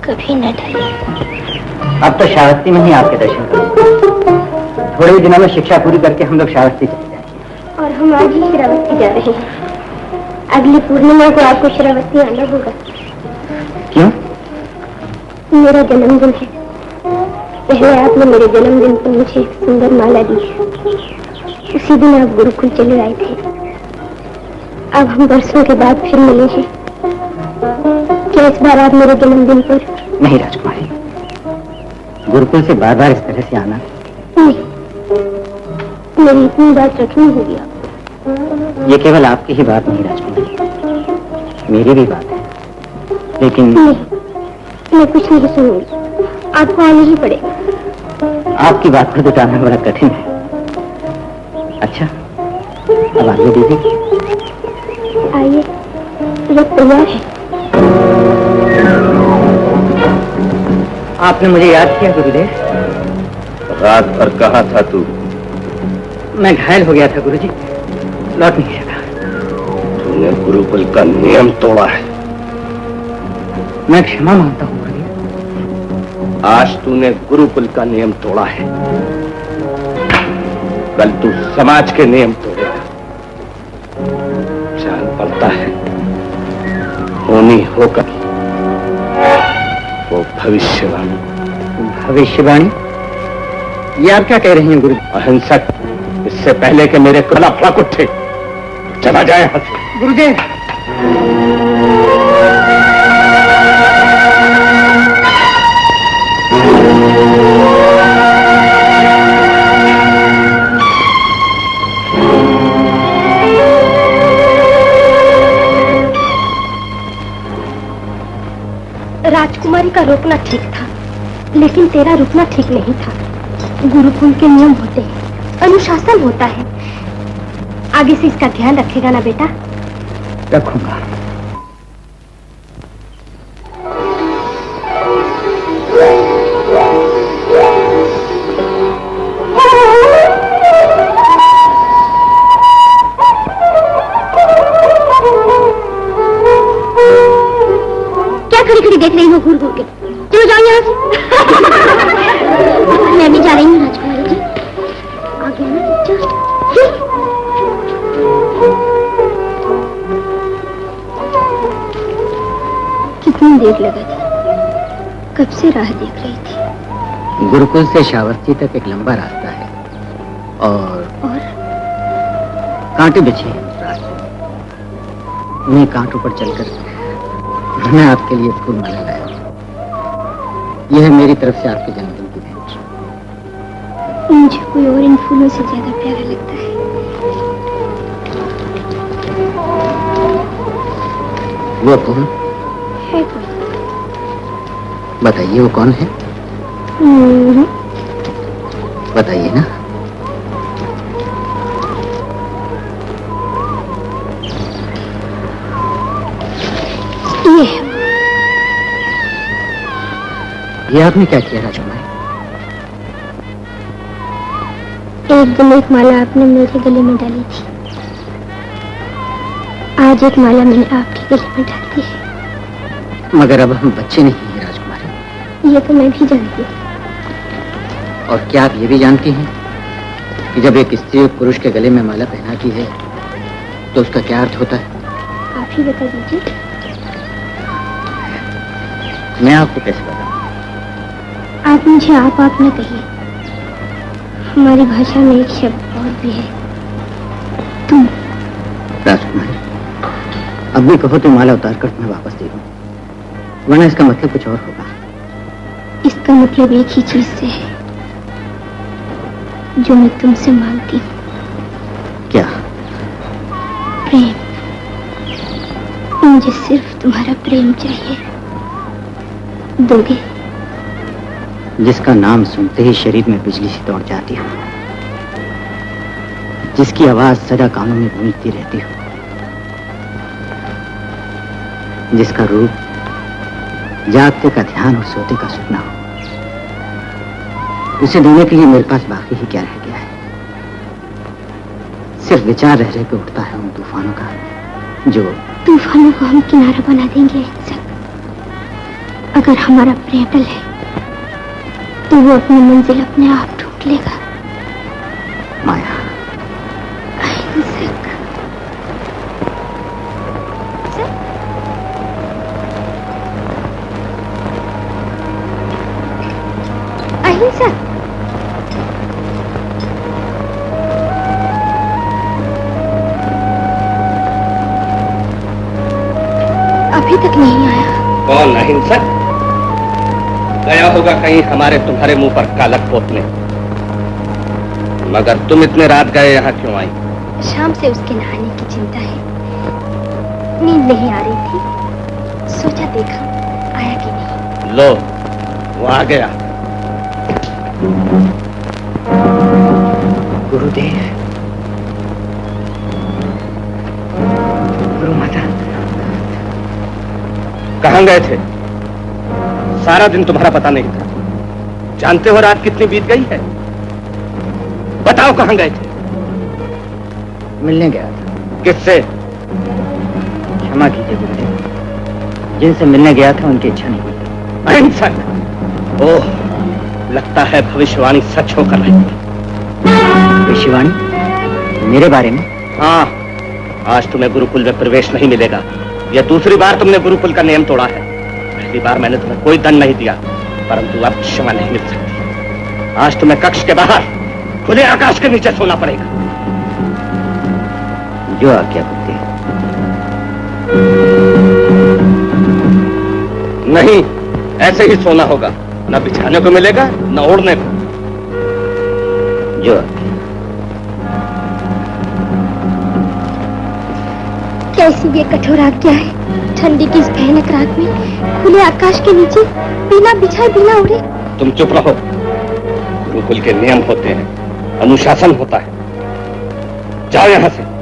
S2: कभी न ढले।
S3: अब तो श्रावस्ती में ही आपके दर्शन करूंगा। थोड़े ही दिनों में शिक्षा पूरी करके हम लोग श्रावस्ती चले जाएंगे।
S2: और हम आज ही श्रावस्ती जा रहे हैं। अगली पूर्णिमा को आपको श्रावस्ती आना होगा।
S3: क्यों?
S2: मेरा जन्मदिन है। पहले आपने मेरे जन्मदिन पर मुझे एक सुंदर माला दी। उसी दिन आप गुरुकुल चले आए थे। अब हम वर्षों के बाद फिर मिले हैं। क्या इस बार आप मेरे जन्मदिन पर?
S1: नहीं राजकुमारी, गुरुकुल से बार बार इस तरह से आना
S2: नहीं, मेरी इतनी बात रखनी होगी आपको।
S1: ये केवल आपकी ही बात नहीं राजकुमारी, मेरी भी बात है। लेकिन
S2: नहीं, मैं कुछ नहीं सुनूंगी, आपको आना ही पड़ेगा।
S1: आपकी बात को जुटाना बड़ा कठिन है। अच्छा, अब आगे दीजिए।
S2: आइए, रथ तैयार है।
S1: आपने मुझे याद किया गुरुदेव?
S4: रात भर कहाँ था तू?
S1: मैं घायल हो गया था गुरुजी, लौट नहीं सका।
S4: तूने गुरुकुल का नियम तोड़ा है।
S1: मैं क्षमा मांगता हूँ गुरुदेव।
S4: आज तूने गुरुकुल का नियम तोड़ा है, कल तू समाज के नियम तोड़ेगा। जान पड़ता है होनी होकर वो भविष्यवाणी।
S1: भविष्यवाणी? ये आप क्या कह रही हैं गुरु?
S4: अहिंसक, इससे पहले कि मेरे कला फड़क उठे, चला जाए यहाँ से।
S1: गुरुदेव,
S2: राजकुमारी का रोकना ठीक था, लेकिन तेरा रुकना ठीक नहीं था। गुरुकुल के नियम होते हैं, अनुशासन होता है। आगे से इसका ध्यान रखेगा ना बेटा?
S1: रखूंगा।
S2: क्या खड़ी खड़ी देख रही हो घूर घूर के? चलो जाओ यहाँ से। मैं भी जा रही हूँ राजकुमारी जी। आ गया ना बच्चा? कितनी देर लगा थी, कब से राह देख रही थी।
S1: गुरुकुल से शावर्ती तक एक लंबा रास्ता है और कांटे बिछे हैं उस रास्ते में। उन्हीं कांटों पर चलकर मैं आपके लिए फूल माला लाया। यह है मेरी तरफ से आपके जन्मदिन की भेंट।
S2: मुझे कोई और इन फूलों से ज्यादा प्यारा लगता है।
S1: वो कौन
S2: है कोई?
S1: बताइए, वो कौन है? बताइए ना। ये आपने क्या किया राजकुमारी?
S2: एक दिन एक माला आपने मेरे गले में डाली थी, आज एक माला मैंने आपके गले में डाल दी है।
S1: मगर अब हम बच्चे नहीं हैं राजकुमारी।
S2: ये तो मैं भी जानती हूँ।
S1: और क्या आप ये भी जानती हैं कि जब एक स्त्री पुरुष के गले में माला पहनाती है तो उसका क्या अर्थ होता है?
S2: आप ही बता दीजिए।
S1: मैं आपको कैसे बताऊं?
S2: आप मुझे आप न कहिए। हमारी भाषा में एक शब्द और भी है, तुम।
S1: राजकुमारी, अब भी कहो तो माला उतार कर तुम्हें वापस दे दूं, वरना इसका मतलब कुछ और होगा।
S2: इसका मतलब एक ही चीज से है जो मैं तुमसे मांगती हूँ।
S1: क्या?
S2: प्रेम। मुझे सिर्फ तुम्हारा प्रेम चाहिए। दोगे?
S1: जिसका नाम सुनते ही शरीर में बिजली सी दौड़ जाती हो, जिसकी आवाज सदा कानों में गूंजती रहती हो, जिसका रूप जागते का ध्यान और सोते का सपना हो, उसे देने के लिए मेरे पास बाकी ही क्या रह गया है? सिर्फ विचार रह के उठता है उन तूफानों का जो।
S2: तूफानों को हम किनारा बना देंगे अहिंसक। अगर हमारा प्रेम अटल है तो वो अपनी मंजिल अपने आप ढूंढ लेगा।
S1: माया,
S2: अहिंसक। अहिंसक। अभी तक नहीं आया।
S4: कौन अहिंसक? गया होगा कहीं हमारे तुम्हारे मुंह पर कालक पोतने। मगर तुम इतने रात गए यहाँ क्यों आई?
S2: शाम से उसके नहाने की चिंता है। नींद नहीं आ रही थी, सोचा देखा आया कि नहीं।
S4: लो, वो आ गया।
S3: गुरुदेव, गुरु माता।
S4: कहाँ गए थे? सारा दिन तुम्हारा पता नहीं था। जानते हो रात कितनी बीत गई है? बताओ कहाँ गए थे?
S3: मिलने गया था।
S4: किससे?
S3: क्षमा कीजिए गुरुदेव, जिनसे मिलने गया था उनकी इच्छा नहीं हुई।
S4: अहिंसक। ओह, लगता है भविष्यवाणी सच होकर रही।
S3: भविष्यवाणी मेरे बारे में?
S4: हाँ, आज तुम्हें गुरुकुल में प्रवेश नहीं मिलेगा। यह दूसरी बार तुमने गुरुकुल का नियम तोड़ा है। पहली बार मैंने तुम्हें कोई दंड नहीं दिया, परंतु अब क्षमा नहीं मिल सकती। आज तुम्हें कक्ष के बाहर खुले आकाश के नीचे सोना पड़ेगा।
S3: जो आज्ञा गुरुदेव।
S4: नहीं, ऐसे ही सोना होगा। न बिछाने को मिलेगा न ओढ़ने को।
S3: जो आज्ञा।
S2: कैसी ये कठोर आज्ञा है। ठंडी की इस भयानक रात में खुले आकाश के नीचे बिना बिछाए बिना उड़े।
S4: तुम चुप रहो। गुरुकुल के नियम होते हैं, अनुशासन होता है। जाओ यहां से।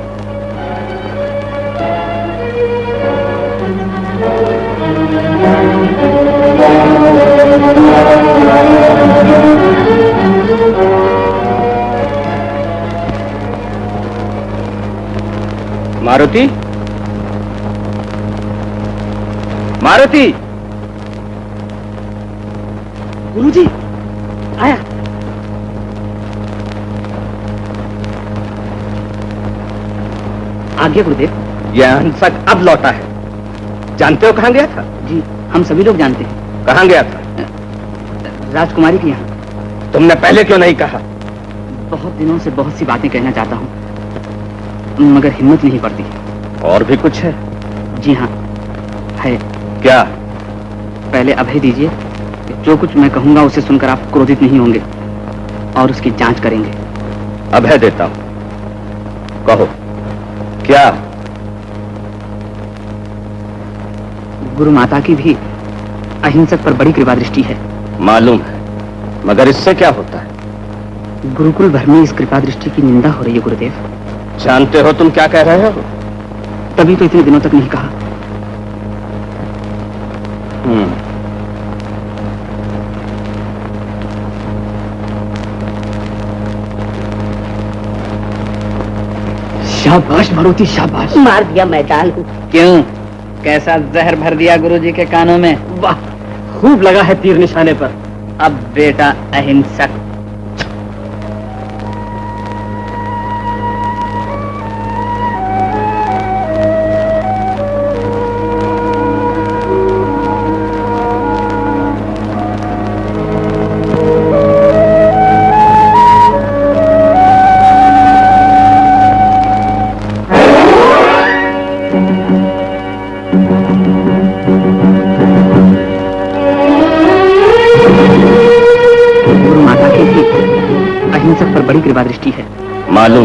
S4: मारुति, मारुति।
S3: गुरुजी, आया। आज्ञा गुरुदेव।
S4: यह अहिंसक अब लौटा है। जानते हो कहां गया था?
S3: जी, हम सभी लोग जानते हैं।
S4: कहां गया था?
S3: राजकुमारी के यहाँ।
S4: तुमने पहले क्यों नहीं कहा?
S3: बहुत दिनों से बहुत सी बातें कहना चाहता हूँ, मगर हिम्मत नहीं पड़ती।
S4: और भी कुछ है?
S3: जी हाँ, है।
S4: क्या?
S3: पहले अभय दीजिए। जो कुछ मैं कहूंगा उसे सुनकर आप क्रोधित नहीं होंगे और उसकी जांच करेंगे।
S4: अभय देता हूं। कहो क्या?
S3: गुरु माता की भी अहिंसक पर बड़ी कृपा दृष्टि है।
S4: मालूम है, मगर इससे क्या होता है?
S3: गुरुकुल भर में इस कृपा दृष्टि की निंदा हो रही है गुरुदेव।
S4: जानते हो तुम क्या कह रहे हो?
S3: तभी तो इतने दिनों तक नहीं कहा। शाबाश मारुति, शाबाश।
S5: मार दिया मैदान को।
S3: क्यों? कैसा जहर भर दिया गुरुजी के कानों में?
S5: वाह, खूब लगा है तीर निशाने पर।
S3: अब बेटा अहिंसक। अहिंसक पर बड़ी कृपा दृष्टि है।
S4: मालूम,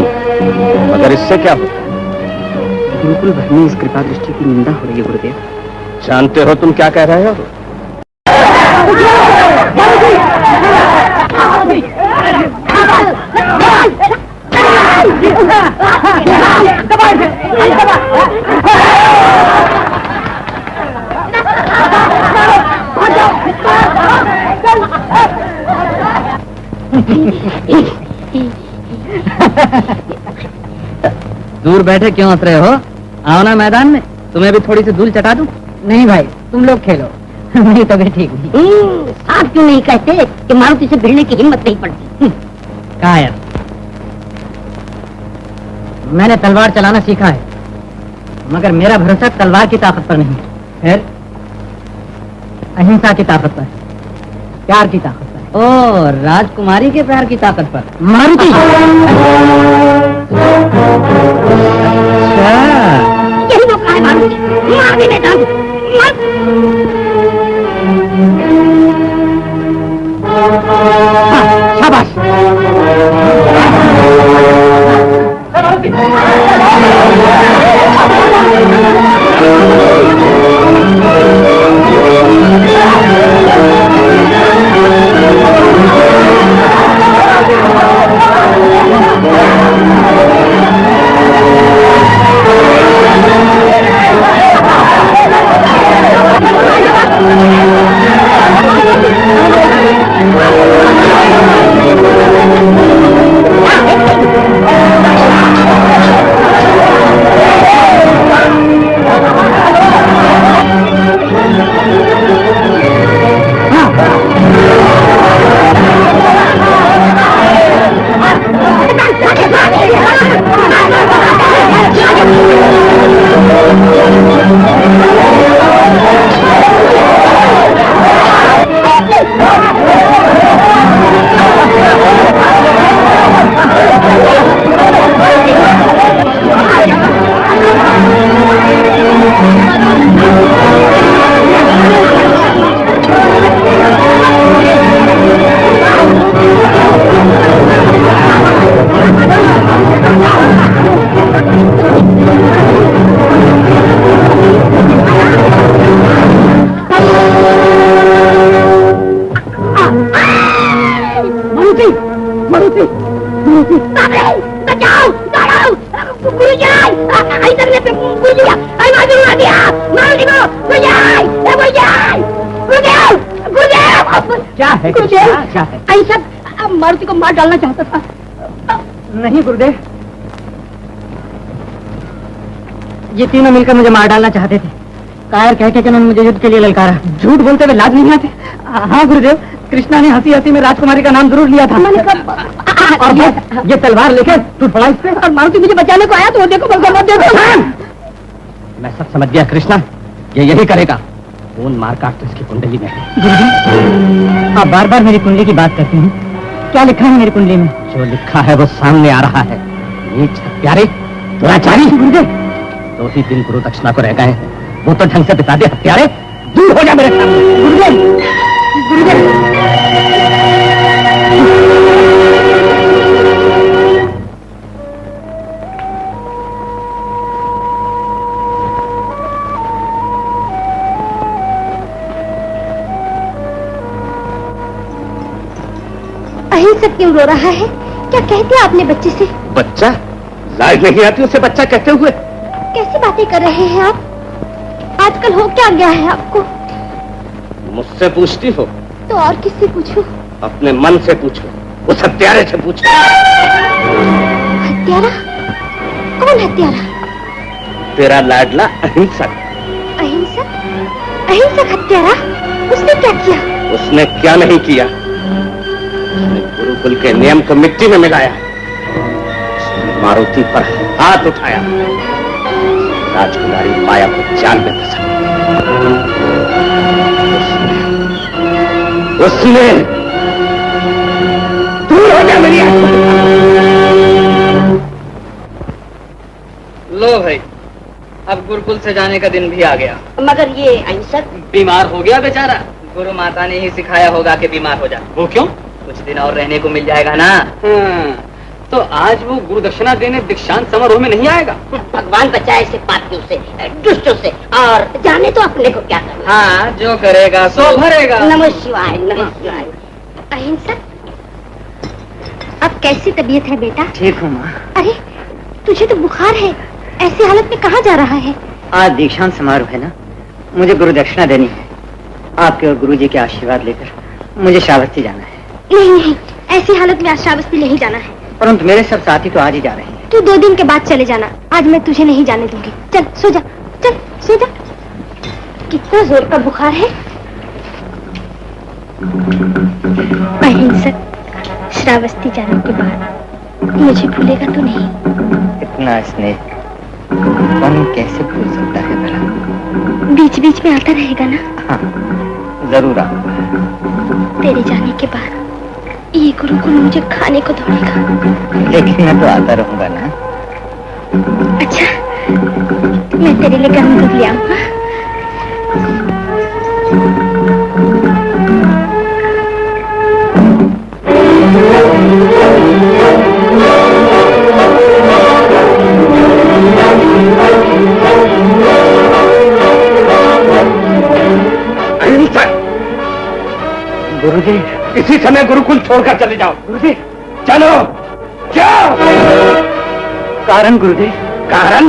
S4: मगर इससे क्या होता है?
S3: गुरुकुल भर में इस कृपा दृष्टि की निंदा हो रही है गुरुदेव।
S4: जानते हो तुम क्या कह रहे हो?
S3: दूर बैठे क्यों हंस रहे हो? आओ ना मैदान में, तुम्हें भी थोड़ी सी धूल चटा दूं। नहीं भाई, तुम लोग खेलो। नहीं तो भी ठीक नहीं।
S2: आप क्यों नहीं कहते कि मारुति से भिड़ने की हिम्मत नहीं पड़ती?
S3: कायर, मैंने तलवार चलाना सीखा है, मगर मेरा भरोसा तलवार की ताकत पर नहीं, फिर अहिंसा की ताकत पर, प्यार की ताकत पर।
S5: ओ, राजकुमारी के प्यार की ताकत पर
S3: मारुति।
S2: यही मौका है मारुति, मार दे बेटा, मार।
S3: शाबाश। क्या है
S2: गुरुदेव,
S3: क्या है?
S2: ऐसा मारुति को मार डालना चाहता था।
S3: नहीं गुरुदेव, ये तीनों मिलकर मुझे मार डालना चाहते थे। कायर कह के उन्होंने मुझे युद्ध के लिए ललकारा। झूठ बोलते हुए लाज नहीं आते? हाँ गुरुदेव, कृष्णा ने हंसी हंसी में राजकुमारी का नाम जरूर लिया था। और ये तलवार लेके टूट पड़ा इस पे, और मारुति मुझे बचाने को आया तो वो देखो, देखो। मैं सब समझ गया कृष्णा, ये यही करेगा। खून मार काट तो इसकी कुंडली में है। गुरुजी, आप बार बार मेरी कुंडली की बात करते हैं। क्या लिखा है मेरी कुंडली में? जो लिखा है वो सामने आ रहा है। नीच हत्यारे, दुराचारी। गुरुदेव, 2 ही दिन गुरु दक्षिणा को रह गए, वो तो ढंग से बिता दे। हत्यारे, दूर हो जा मेरे सामने। गुरुदेव, गुरुदेव।
S2: अहिंसक क्यों रो रहा है? क्या कहते आपने बच्चे से?
S4: बच्चा? लाज नहीं आती उसे बच्चा कहते हुए?
S2: कैसी बातें कर रहे हैं आप? आजकल हो क्या गया है आपको?
S4: मुझसे पूछती हो
S2: तो और किससे पूछूं?
S4: अपने मन से पूछो, उस हत्यारे से पूछो।
S2: हत्यारा? कौन हत्यारा?
S4: तेरा लाडला अहिंसक।
S2: अहिंसक? अहिंसक हत्यारा? उसने क्या किया?
S4: उसने क्या नहीं किया? उसने गुरुकुल के नियम को मिट्टी में मिलाया, उसने मारुति पर हाथ उठाया, राजकुमारी माया को जाल में फंसा। उसने दूर हो जा मेरी आंखों से।
S3: लो भाई, अब गुरुकुल से जाने का दिन भी आ गया।
S2: मगर ये अहिंसक
S3: बीमार हो गया बेचारा। गुरु माता ने ही सिखाया होगा कि बीमार हो जा। वो क्यों? कुछ दिन और रहने को मिल जाएगा ना। तो आज वो गुरु दक्षिणा देने दीक्षांत समारोह में नहीं आएगा।
S2: भगवान बचाए से पापियों से, दुष्टों से, और जाने तो अपने को क्या करना।
S3: हाँ, जो करेगा सो भरेगा।
S2: नमः शिवाय, नमः शिवाय। अहिंसक, अब कैसी तबीयत है बेटा?
S3: ठीक हूँ माँ।
S2: अरे तुझे तो बुखार है, ऐसी हालत में कहाँ जा रहा है?
S3: आज दीक्षांत समारोह है ना, मुझे गुरु दक्षिणा देनी है। आपके और गुरु जी के आशीर्वाद लेकर मुझे श्रावस्ती जाना है।
S2: नहीं नहीं, ऐसी हालत में आज श्रावस्ती नहीं जाना है।
S3: परंतु मेरे सब साथी तो आज ही जा रहे हैं।
S2: तू 2 दिन के बाद चले जाना, आज मैं तुझे नहीं जाने दूंगी। चल सो जा, चल सो जा। कितना जोर का बुखार है। अहिंसक, श्रावस्ती जाने के बाद मुझे भूलेगा तो नहीं?
S3: इतना स्नेह कौन कैसे भूल सकता है भला?
S2: बीच बीच में आता रहेगा ना?
S3: हाँ, जरूर आऊंगा।
S2: तेरे जाने के बाद ये गुरुकुल मुझे खाने को दौड़ेगा।
S3: लेकिन मैं तो आता रहूंगा ना।
S2: अच्छा, मैं तेरे लिए गर्म दूध ले आऊंगा।
S4: गुरुजी, इसी समय गुरुकुल छोड़कर चले जाओ। गुरुजी, चलो जाओ।
S3: कारण गुरुजी?
S4: कारण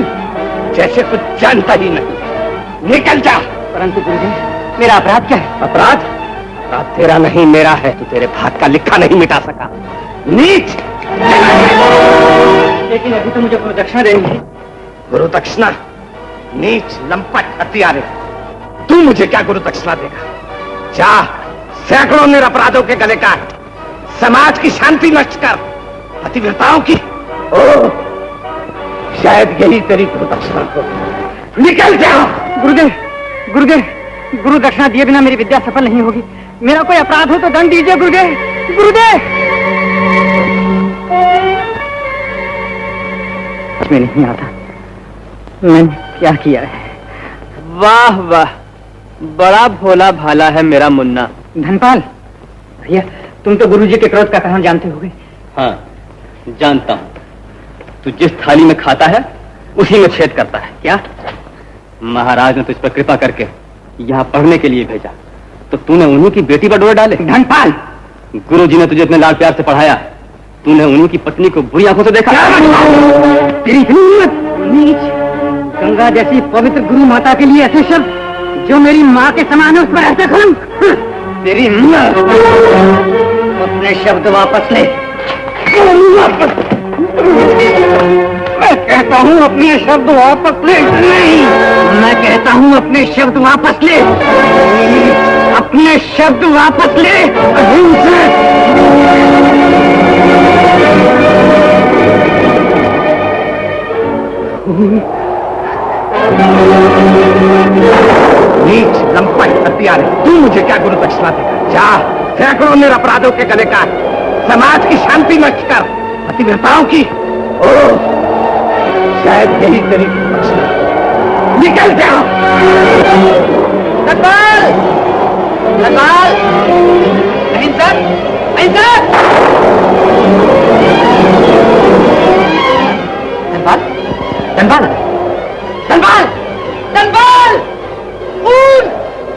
S4: जैसे कुछ जानता ही नहीं। निकल जा।
S3: परंतु गुरुजी, मेरा अपराध क्या है?
S4: अपराध? अपराध तेरा नहीं मेरा है। तू तेरे भाग का लिखा नहीं मिटा सका, नीच।
S3: लेकिन अभी तो मुझे गुरु दक्षिणा देनी है।
S4: गुरु दक्षिणा? नीच, लंपट, हत्यारे। तू मुझे क्या गुरु दक्षिणा देगा? जा, सैकड़ों निरपराधों के गले काट, समाज की शांति नष्ट कर, पतिव्रताओं की। ओह, शायद यही तेरी गुरु दक्षिणा हो। निकल जाओ।
S3: गुरुदेव, गुरुदेव, गुरु दक्षिणा दिए बिना मेरी विद्या सफल नहीं होगी। मेरा कोई अपराध हो तो दंड दीजिए गुरुदेव। गुरुदेव, मैं नहीं आता। मैंने क्या किया है?
S5: वाह वाह, बड़ा भोला भाला है मेरा मुन्ना।
S3: धनपाल भैया, तुम तो गुरुजी के क्रोध का कारण जानते होगे।
S5: हाँ, जानता हूँ। तू जिस थाली में खाता है उसी में छेद करता है।
S3: क्या?
S5: महाराज ने तुझ पर कृपा करके यहाँ पढ़ने के लिए भेजा, तो तूने उन्हीं की बेटी पर डोर डाले।
S3: धनपाल,
S5: गुरुजी ने तुझे इतने लाड प्यार से पढ़ाया, तूने उन्हीं की पत्नी को बुरी आंखों से देखा।
S3: तेरी हिम्मत! नीच! गंगा जैसी पवित्र गुरु माता के लिए ऐसे शब्द, जो मेरी माँ के समान है, उस पर ऐसे कलंक! तेरी हिम्मत! अपने शब्द वापस ले। मैं कहता हूँ अपने शब्द वापस ले। नहीं, मैं कहता हूँ अपने शब्द वापस ले। अपने शब्द वापस ले।
S4: नीच, लंपट, हत्यारे। तू मुझे क्या गुरु दक्षिणा देगा? जा, सैकड़ों निरपराधों के गले काट, समाज की शांति नष्ट कर, पतिव्रताओं की। ओह, शायद यही तेरी गुरु दक्षिणा। निकल जाओ।
S3: धनपाल! धनपाल! अहिंसक! अहिंसक! धनपाल! धनपाल! धनपाल! धनपाल! खून!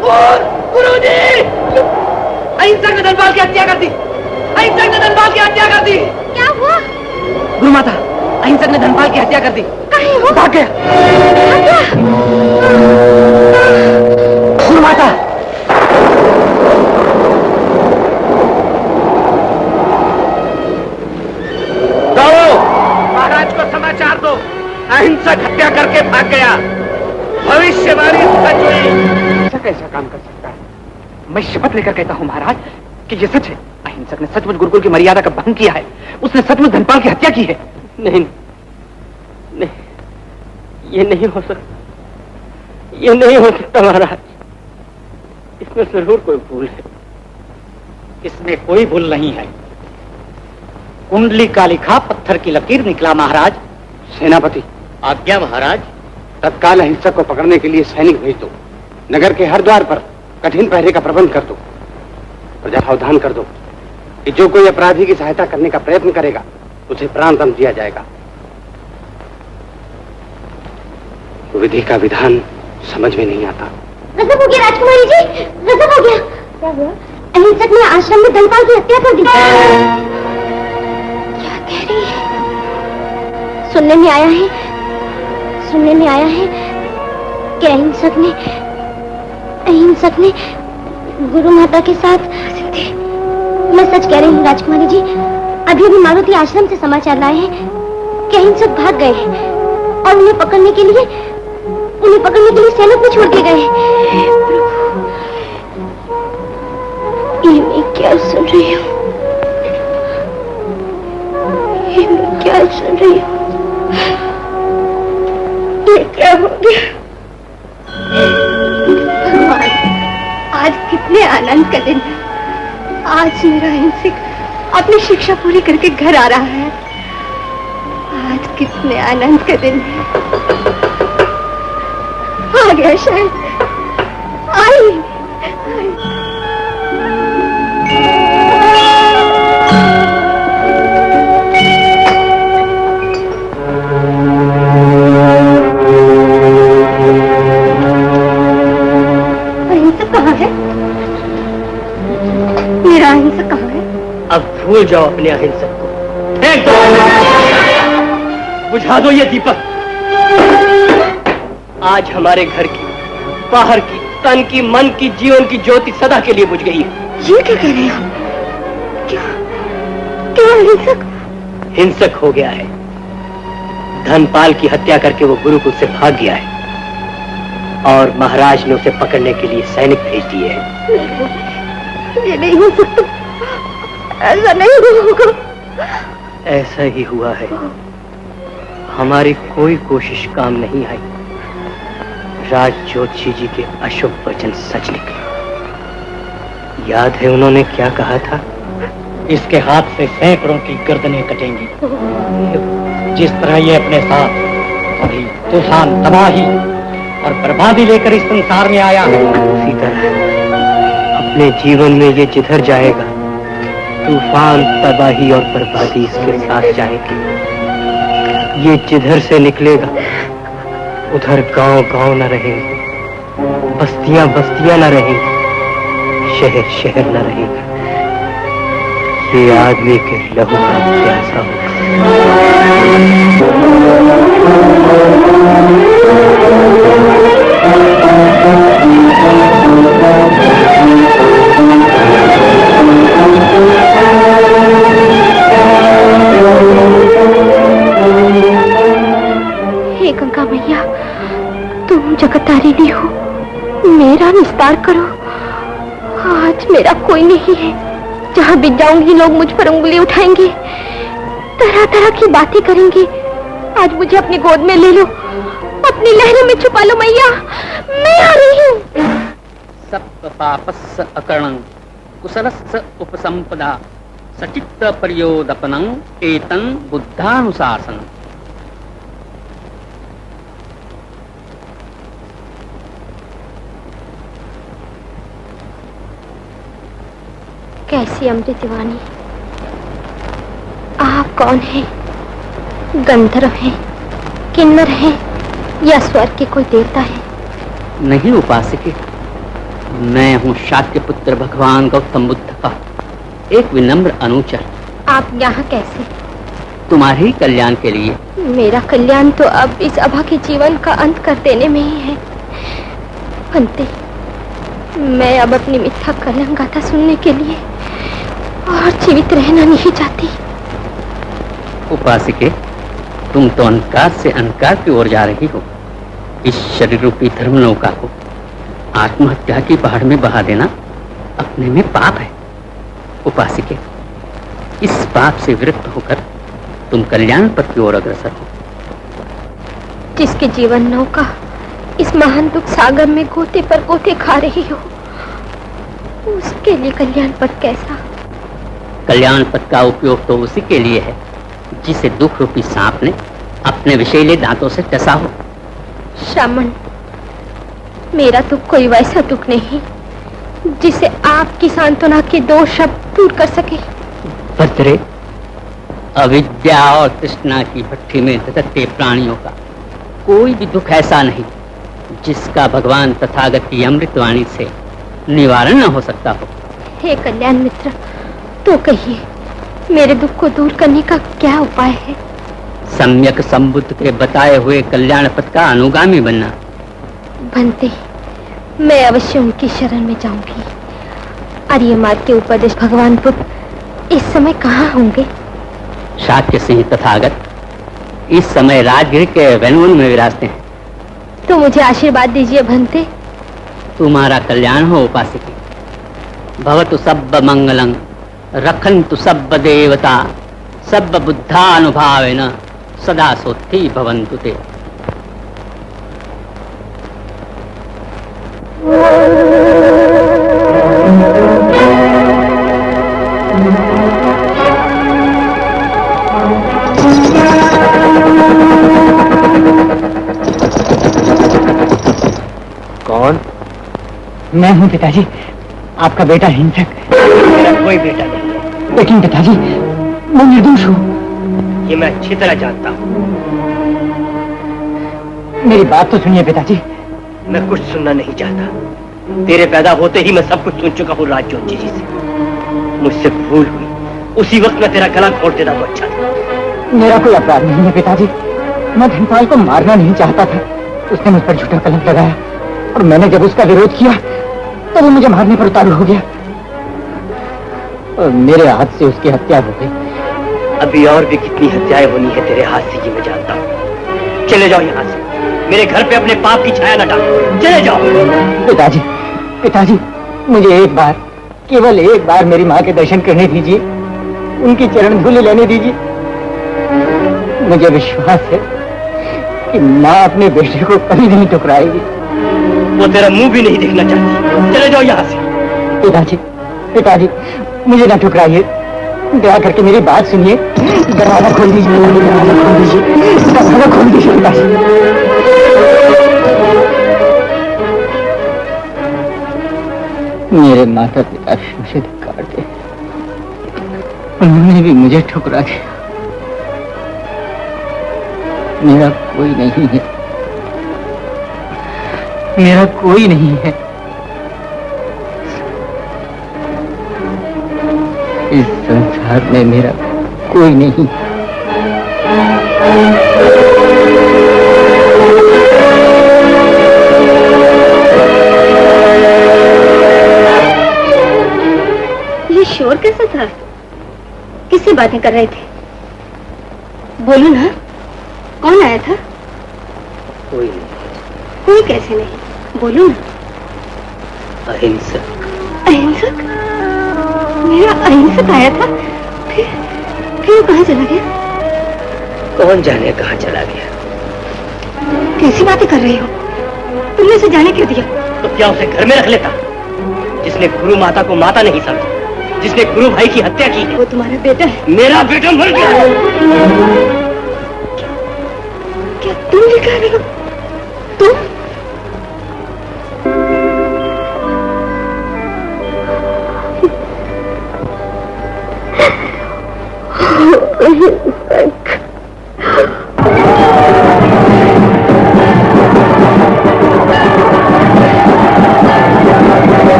S3: खून! गुरुजी! अहिंसक ने धनपाल की हत्या कर दी। अहिंसक ने धनपाल की हत्या कर दी।
S2: क्या हुआ?
S3: गुरु माता, अहिंसक ने धनपाल की हत्या कर दी।
S2: कहीं हो?
S3: भाग गया। गुरु माता!
S4: जाओ, महाराज को समाचार दो, अहिंसक हत्या करके भाग गया। भविष्यवाणी सच हुई।
S3: ऐसा कैसा काम कर सकता है? मैं शपथ लेकर कहता हूँ महाराज कि ये सच है। अहिंसक ने सचमुच गुरुकुल की मर्यादा का भंग किया है। उसने सचमुच धनपाल की हत्या की है।
S5: नहीं, नहीं, ये नहीं हो सकता। ये नहीं हो सकता महाराज। इसमें जरूर कोई भूल है।
S1: इसमें कोई भूल नहीं है। कुंडली का लिखा पत्थर की लकीर निकला महाराज।
S4: सेनापति,
S1: आज्ञा महाराज।
S4: तत्काल अहिंसक को पकड़ने के लिए सैनिक भेज दो। नगर के हर द्वार पर कठिन पहरे का प्रबंध कर दो। प्रजा सावधान कर दो कि जो कोई अपराधी की सहायता करने का प्रयत्न करेगा उसे प्राणदंड दिया जाएगा। विधि का विधान समझ में नहीं आता।
S2: गजब हो गया राजकुमारी जी, गजब हो गया। क्या हुआ? अहिंसक ने आश्रम में धनपाल की हत्या कर दी। क्या कह रही है? सुनने में आया है कि अहिंसक ने गुरु माता के साथ। मैं सच कह रही हूँ राजकुमारी जी। अभी अभी मारुति आश्रम से समाचार लाए हैं कि अहिंसक भाग गए हैं और उन्हें पकड़ने के लिए सैनिक को छोड़ के गए हैं। ये मैं क्या सुन रही हूँ? ये क्या हो गया? भगवान, आज कितने आनंद का दिन है। आज मेरा हिंसिक अपनी शिक्षा पूरी करके घर आ रहा है। आज कितने आनंद का दिन है। आ गया शायद। आई, आई। अहिंसक कहाँ है? मेरा अहिंसक कहाँ है?
S1: अब भूल जाओ अपने अहिंसक को। फेंक दो, बुझा दो ये दीपक। आज हमारे घर की, बाहर की, तन की, मन की, जीवन की ज्योति सदा के लिए बुझ गई है।
S2: ये क्या कह रहे हैं आप? क्या क्या अहिंसक?
S1: हिंसक हो गया है। धनपाल की हत्या करके वो गुरुकुल से भाग गया है और महाराज ने उसे पकड़ने के लिए सैनिक भेज दिए हैं।
S2: ये नहीं हो सकता, ऐसा नहीं होगा।
S1: ऐसा ही हुआ है। हमारी कोई कोशिश काम नहीं आई। राज ज्योतिषी जी के अशुभ वचन सच निकले। याद है उन्होंने क्या कहा था? इसके हाथ से सैकड़ों की गर्दनें कटेंगी। जिस तरह ये अपने साथ अभी तूफान, तबाही और बर्बादी लेकर इस संसार में आया है, उसी तरह अपने जीवन में ये जिधर जाएगा, तूफान, तबाही और बर्बादी इसके साथ जाएगी। ये जिधर से निकलेगा उधर गांव गांव न रहेंगे, बस्तियां बस्तियां न रहेंगी, शहर शहर न रहेगा। ये आदमी के लहू का प्यासा होगा।
S2: हे गंगा मैया, तुम जगतारिणी हो, मेरा निस्तार करो। आज मेरा कोई नहीं है। जहाँ भी जाऊंगी लोग मुझ पर उंगली उठाएंगे, तरह तरह की बातें करेंगे। आज मुझे अपनी गोद में ले लो, अपनी लहरों में छुपा लो मैया, मैं आ रही हूँ।
S3: सप्त पापस्य अकरणं कुशलस्य उपसंपदा सचित्त पर्योदपनं एतं बुद्धानुशासन।
S2: कैसी अमृत वाणी। आप कौन हैं? गंधर्व हैं, किन्नर हैं या स्वर्ग के कोई देवता है?
S3: नहीं उपासके, मैं हूँ शाक्य पुत्र भगवान गौतम बुद्ध का एक विनम्र अनुचर।
S2: आप यहाँ कैसे?
S3: तुम्हारे ही कल्याण के लिए।
S2: मेरा कल्याण तो अब इस अभा के जीवन का अंत कर देने में ही है। अंते, मैं अब अपनी मिथ्या कलंक गाथा सुनने के लिए और जीवित रहना नहीं चाहती।
S3: उपासके, तुम तो अंधकार से अंधकार की ओर जा रही हो। इस शरीर रूपी धर्म नौका को आत्महत्या की पहाड़ में बहा देना अपने में पाप है। उपासके, इस पाप से विरक्त होकर तुम कल्याण पथ की ओर अग्रसर हो।
S2: जिसके जीवन नौका इस महान दुख सागर में गोते पर गोते खा रही हो, उसके लिए कल्याण पथ कैसा?
S3: कल्याण पथ का उपयोग तो उसी के लिए है जिसे दुख रूपी सांप ने अपने विषैले दांतों से डसा हो।
S2: श्रामण, मेरा तो कोई वैसा दुख नहीं जिसे आपकी सांत्वना के 2 शब्द दूर कर सके।
S3: भद्रे, अविद्या और तृष्णा की भट्ठी में धधकते प्राणियों का कोई भी दुख ऐसा नहीं जिसका भगवान तथागत की अमृतवाणी से निवारण न हो सकता हो।
S2: हे कल्याण मित्र, तो कहिए, मेरे दुख को दूर करने का क्या उपाय है?
S3: सम्यक संबुद्ध के बताए हुए कल्याण पथ का अनुगामी बनना।
S2: बनते, मैं अवश्य उनकी शरण में जाऊंगी। आर्य मार्ग के उपदेश भगवान बुद्ध इस समय कहाँ होंगे?
S3: शाक्य सिंह तथागत इस समय राजगीर के वैनवन में विराजते हैं।
S2: तो मुझे आशीर्वाद दीजिए भंते।
S3: तुम्हारा कल्याण हो उपासकी। भवतु सब्ब मंगलं रखन्तु सब्ब देवता सब्ब बुद्धानुभावेन सदा सोत्थी भवन्तु ते। मैं हूँ पिताजी, आपका बेटा हिंसक।
S1: मेरा कोई बेटा नहीं।
S3: लेकिन पिताजी, मैं निर्दोष हूँ।
S1: ये मैं अच्छी तरह जानता हूँ।
S3: मेरी बात तो सुनिए पिताजी।
S1: मैं कुछ सुनना नहीं चाहता। तेरे पैदा होते ही मैं सब कुछ सुन चुका हूँ राज ज्योति जी से। मुझसे भूल हुई, उसी वक्त मैं तेरा गला घोट देता तो अच्छा था।
S3: मेरा कोई अपराध नहीं है पिताजी। मैं धनपाल को मारना नहीं चाहता था। उसने मुझ पर झूठा कलंक लगाया और मैंने जब उसका विरोध किया तब वो मुझे मारने पर उतारू हो गया और मेरे हाथ से उसकी हत्या हो गई।
S1: अभी और भी कितनी हत्याएं होनी है तेरे हाथ से, ये मैं जानता हूँ। चले जाओ यहाँ से। मेरे घर पे अपने पाप की छाया न डालो। चले जाओ।
S3: पिताजी, पिताजी, मुझे एक बार, केवल एक बार मेरी माँ के दर्शन करने दीजिए। उनकी चरण धूलि लेने दीजिए। मुझे विश्वास है कि माँ अपने बेटे को कभी नहीं ठुकराएगी।
S1: वो तेरा मुंह भी नहीं देखना चाहती। चले जाओ यहाँ से।
S3: पिताजी, पिताजी, मुझे ना ठुकराइए। दया करके मेरी बात सुनिए। दरवाजा खोल दीजिए, दरवाजा खोल दीजिए, दरवाजा खोल दीजिए पिताजी। मेरे माता पिता मुझे धिक्कार दे। उन्होंने भी मुझे ठुकरा दिया। मेरा कोई नहीं है, मेरा कोई नहीं है। इस संसार में मेरा कोई नहीं।
S2: ये शोर कैसा था? किससे बातें कर रहे थे? बोलो ना, कौन आया था?
S1: कोई नहीं।
S2: कोई कैसे नहीं? बोलो ना।
S1: अहिंसक।
S2: अहिंसक? मेरा अहिंसक आया था? फिर कहाँ चला गया?
S1: कौन जाने कहाँ चला गया।
S2: कैसी बातें कर रही हो? तुमने उसे जाने क्यों दिया?
S1: तो क्या उसे घर में रख लेता? जिसने गुरु माता को माता नहीं समझा, जिसने गुरु भाई की हत्या की है।
S2: वो तुम्हारा बेटा है।
S1: मेरा बेटा मर गया।
S2: क्या तुम ये कह रहे हो? तुम?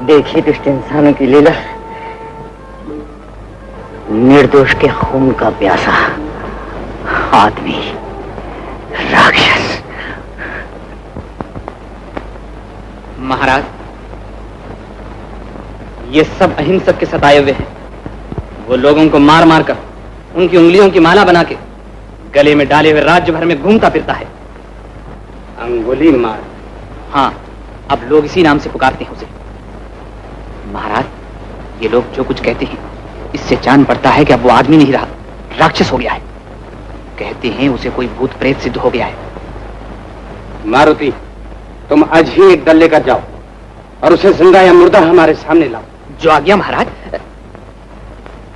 S1: देखिए दुष्ट इंसानों की लीला। निर्दोष के खून का प्यासा आदमी, राक्षस।
S3: महाराज, ये सब अहिंसक के सताए हुए हैं। वो लोगों को मार मार कर उनकी उंगलियों की माला बना के गले में डाले हुए राज्य भर में घूमता फिरता है।
S4: अंगुली मार?
S3: हाँ, अब लोग इसी नाम से पुकारते हैं उसे। महाराज, ये लोग जो कुछ कहते हैं इससे जान पड़ता है कि अब वो आदमी नहीं रहा, राक्षस हो गया है। कहते हैं उसे कोई भूत प्रेत सिद्ध हो गया है।
S4: मारुति, तुम आज ही एक दल लेकर जाओ और उसे जिंदा या मुर्दा हमारे सामने लाओ।
S3: जो आज्ञा महाराज।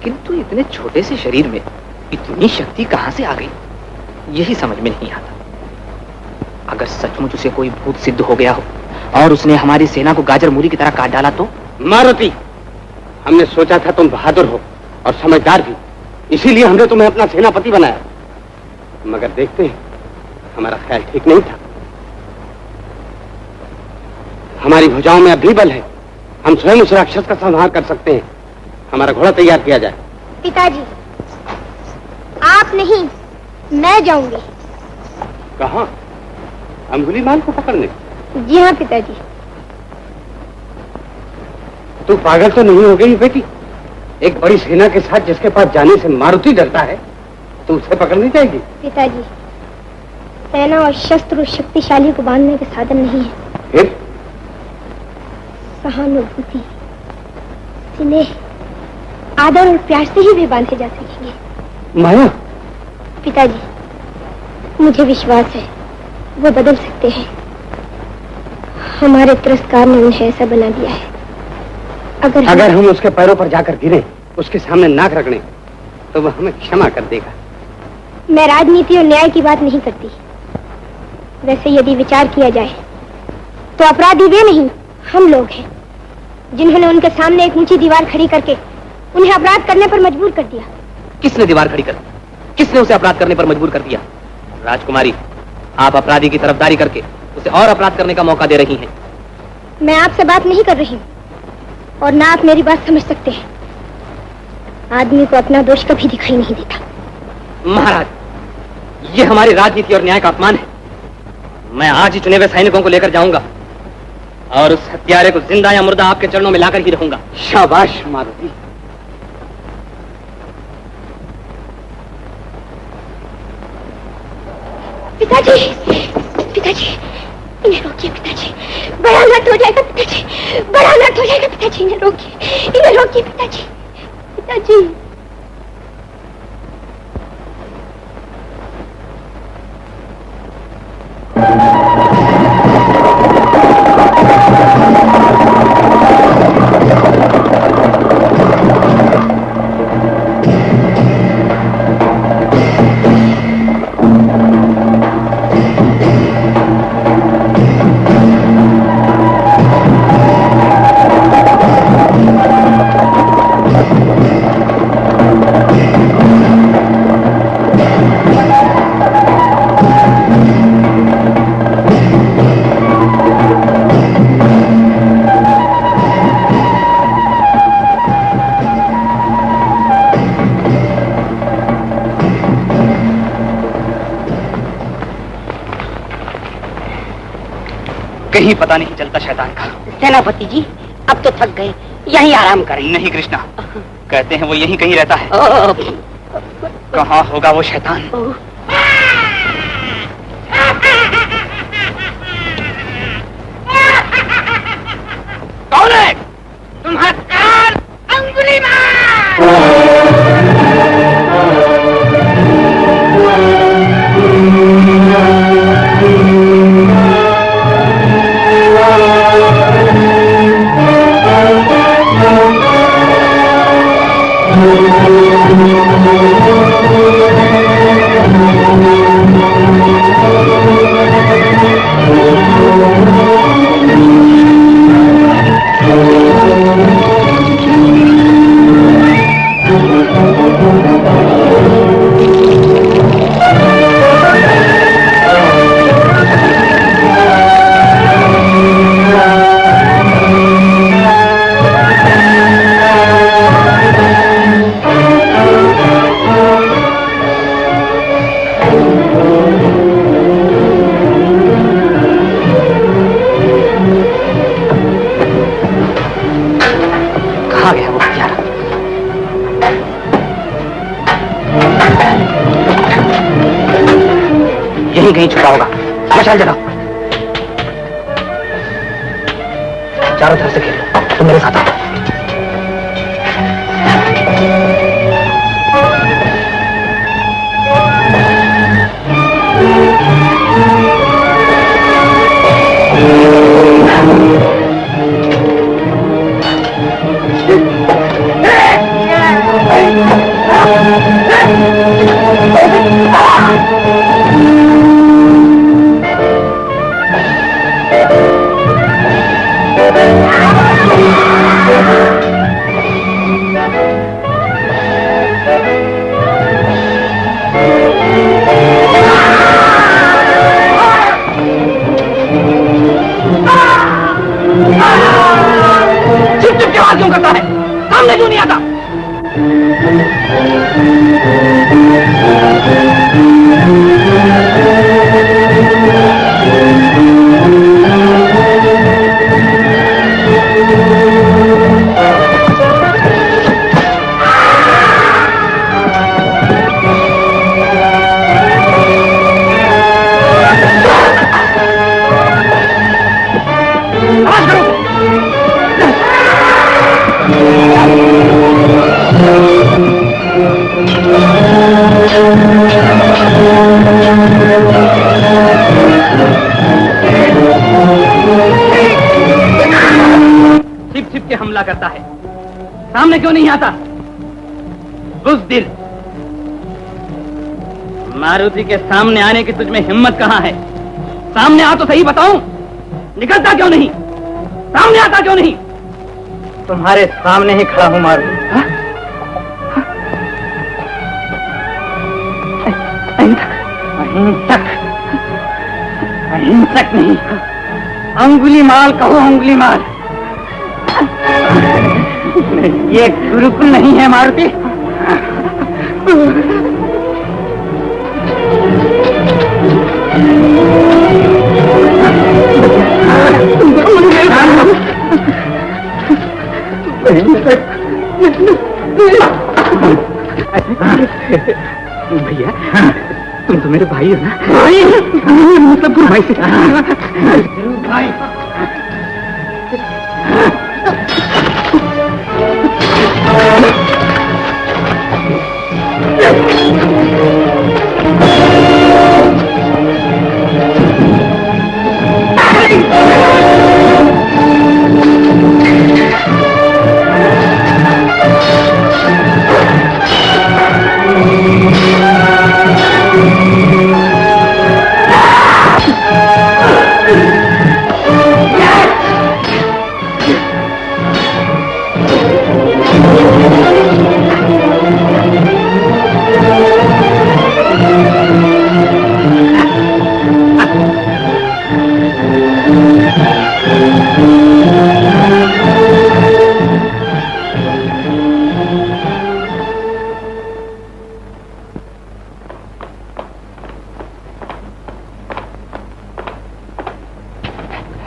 S3: किंतु इतने छोटे से शरीर में इतनी शक्ति कहां से आ गई, यही समझ में नहीं आता। अगर सचमुच उसे कोई भूत सिद्ध हो गया हो और उसने हमारी सेना को गाजर मूली की तरह काट डाला तो?
S4: मारुति, हमने सोचा था तुम बहादुर हो और समझदार भी, इसीलिए हमने तुम्हें अपना सेनापति बनाया। मगर देखते हैं, हमारा ख्याल ठीक नहीं था। हमारी भुजाओं में अब भी बल है। हम स्वयं उस राक्षस का संहार कर सकते हैं। हमारा घोड़ा तैयार किया जाए।
S2: पिताजी, आप नहीं, मैं जाऊंगी।
S4: कहाँ? अंगुलीमाल को पकड़ने?
S2: जी हाँ पिताजी।
S4: तू पागल तो नहीं हो गई बेटी? एक बड़ी सेना के साथ जिसके पास जाने से मारुति डरता है, तू उसे पकड़नी जाएगी?
S2: पिताजी, सेना और शस्त्र उस शक्तिशाली को बांधने के साधन नहीं है।
S4: फिर?
S2: सहानुभूति, स्नेह, आदर और प्यार से ही वे बांधे जा सकेंगे।
S4: माया?
S2: पिताजी, मुझे विश्वास है वो बदल सकते हैं। हमारे तिरस्कार ने उन्हें ऐसा बना दिया है। अगर
S4: हम उसके पैरों पर जाकर गिरे, उसके सामने नाक रगड़े, तो वह हमें क्षमा कर देगा।
S2: मैं राजनीति और न्याय की बात नहीं करती। वैसे यदि विचार किया जाए तो अपराधी वे नहीं, हम लोग हैं जिन्होंने उनके सामने एक ऊंची दीवार खड़ी करके उन्हें अपराध करने पर मजबूर कर दिया।
S5: किसने दीवार खड़ी कर दी? किसने उसे अपराध करने पर मजबूर कर दिया? राजकुमारी, आप अपराधी की तरफदारी करके उसे और अपराध करने का मौका दे रही हैं।
S2: मैं आपसे बात नहीं कर रही हूँ और ना आप मेरी बात समझ सकते हैं। आदमी को अपना दोष कभी दिखाई नहीं देता।
S5: महाराज, ये हमारी राजनीति और न्याय का अपमान है। मैं आज ही चुने हुए सैनिकों को लेकर जाऊंगा और उस हत्यारे को जिंदा या मुर्दा आपके चरणों में लाकर ही रहूंगा।
S4: शाबाश मारुति।
S2: पिताजी, पिताजी, इन्हें रोकिए पिताजी, बड़ा अनर्थ हो जाएगा पिताजी, बड़ा अनर्थ हो जाएगा पिताजी, इन्हें रोकिए पिताजी, पिताजी।
S5: कहीं पता नहीं चलता शैतान का।
S6: सेनापति जी, अब तो थक गए, यहीं आराम करें।
S5: नहीं कृष्णा, कहते हैं वो यहीं कहीं रहता है। कहाँ होगा वो शैतान? कौन है? तुम्हारा अंगुलीमाल। कहीं छुपा होगा। मशाल जलाओ। चारों तरफ से घेरो। तुम मेरे साथ आओ।
S3: छिप छिप के हमला करता है, सामने क्यों नहीं आता? बुज़दिल, मारुति के सामने आने की तुझ में हिम्मत कहाँ है? सामने आ तो सही, बताऊं, निकलता क्यों नहीं? सामने आता क्यों नहीं? तुम्हारे सामने ही खड़ा हूं मारुति। अहिंसक, अहिंसक नहीं, अंगुली माल कहो, अंगुली माल। ये गुरुकुल नहीं है मारुति। भैया, तुम तो मेरे भाई हो ना? भाई मतलब भाई से भाई।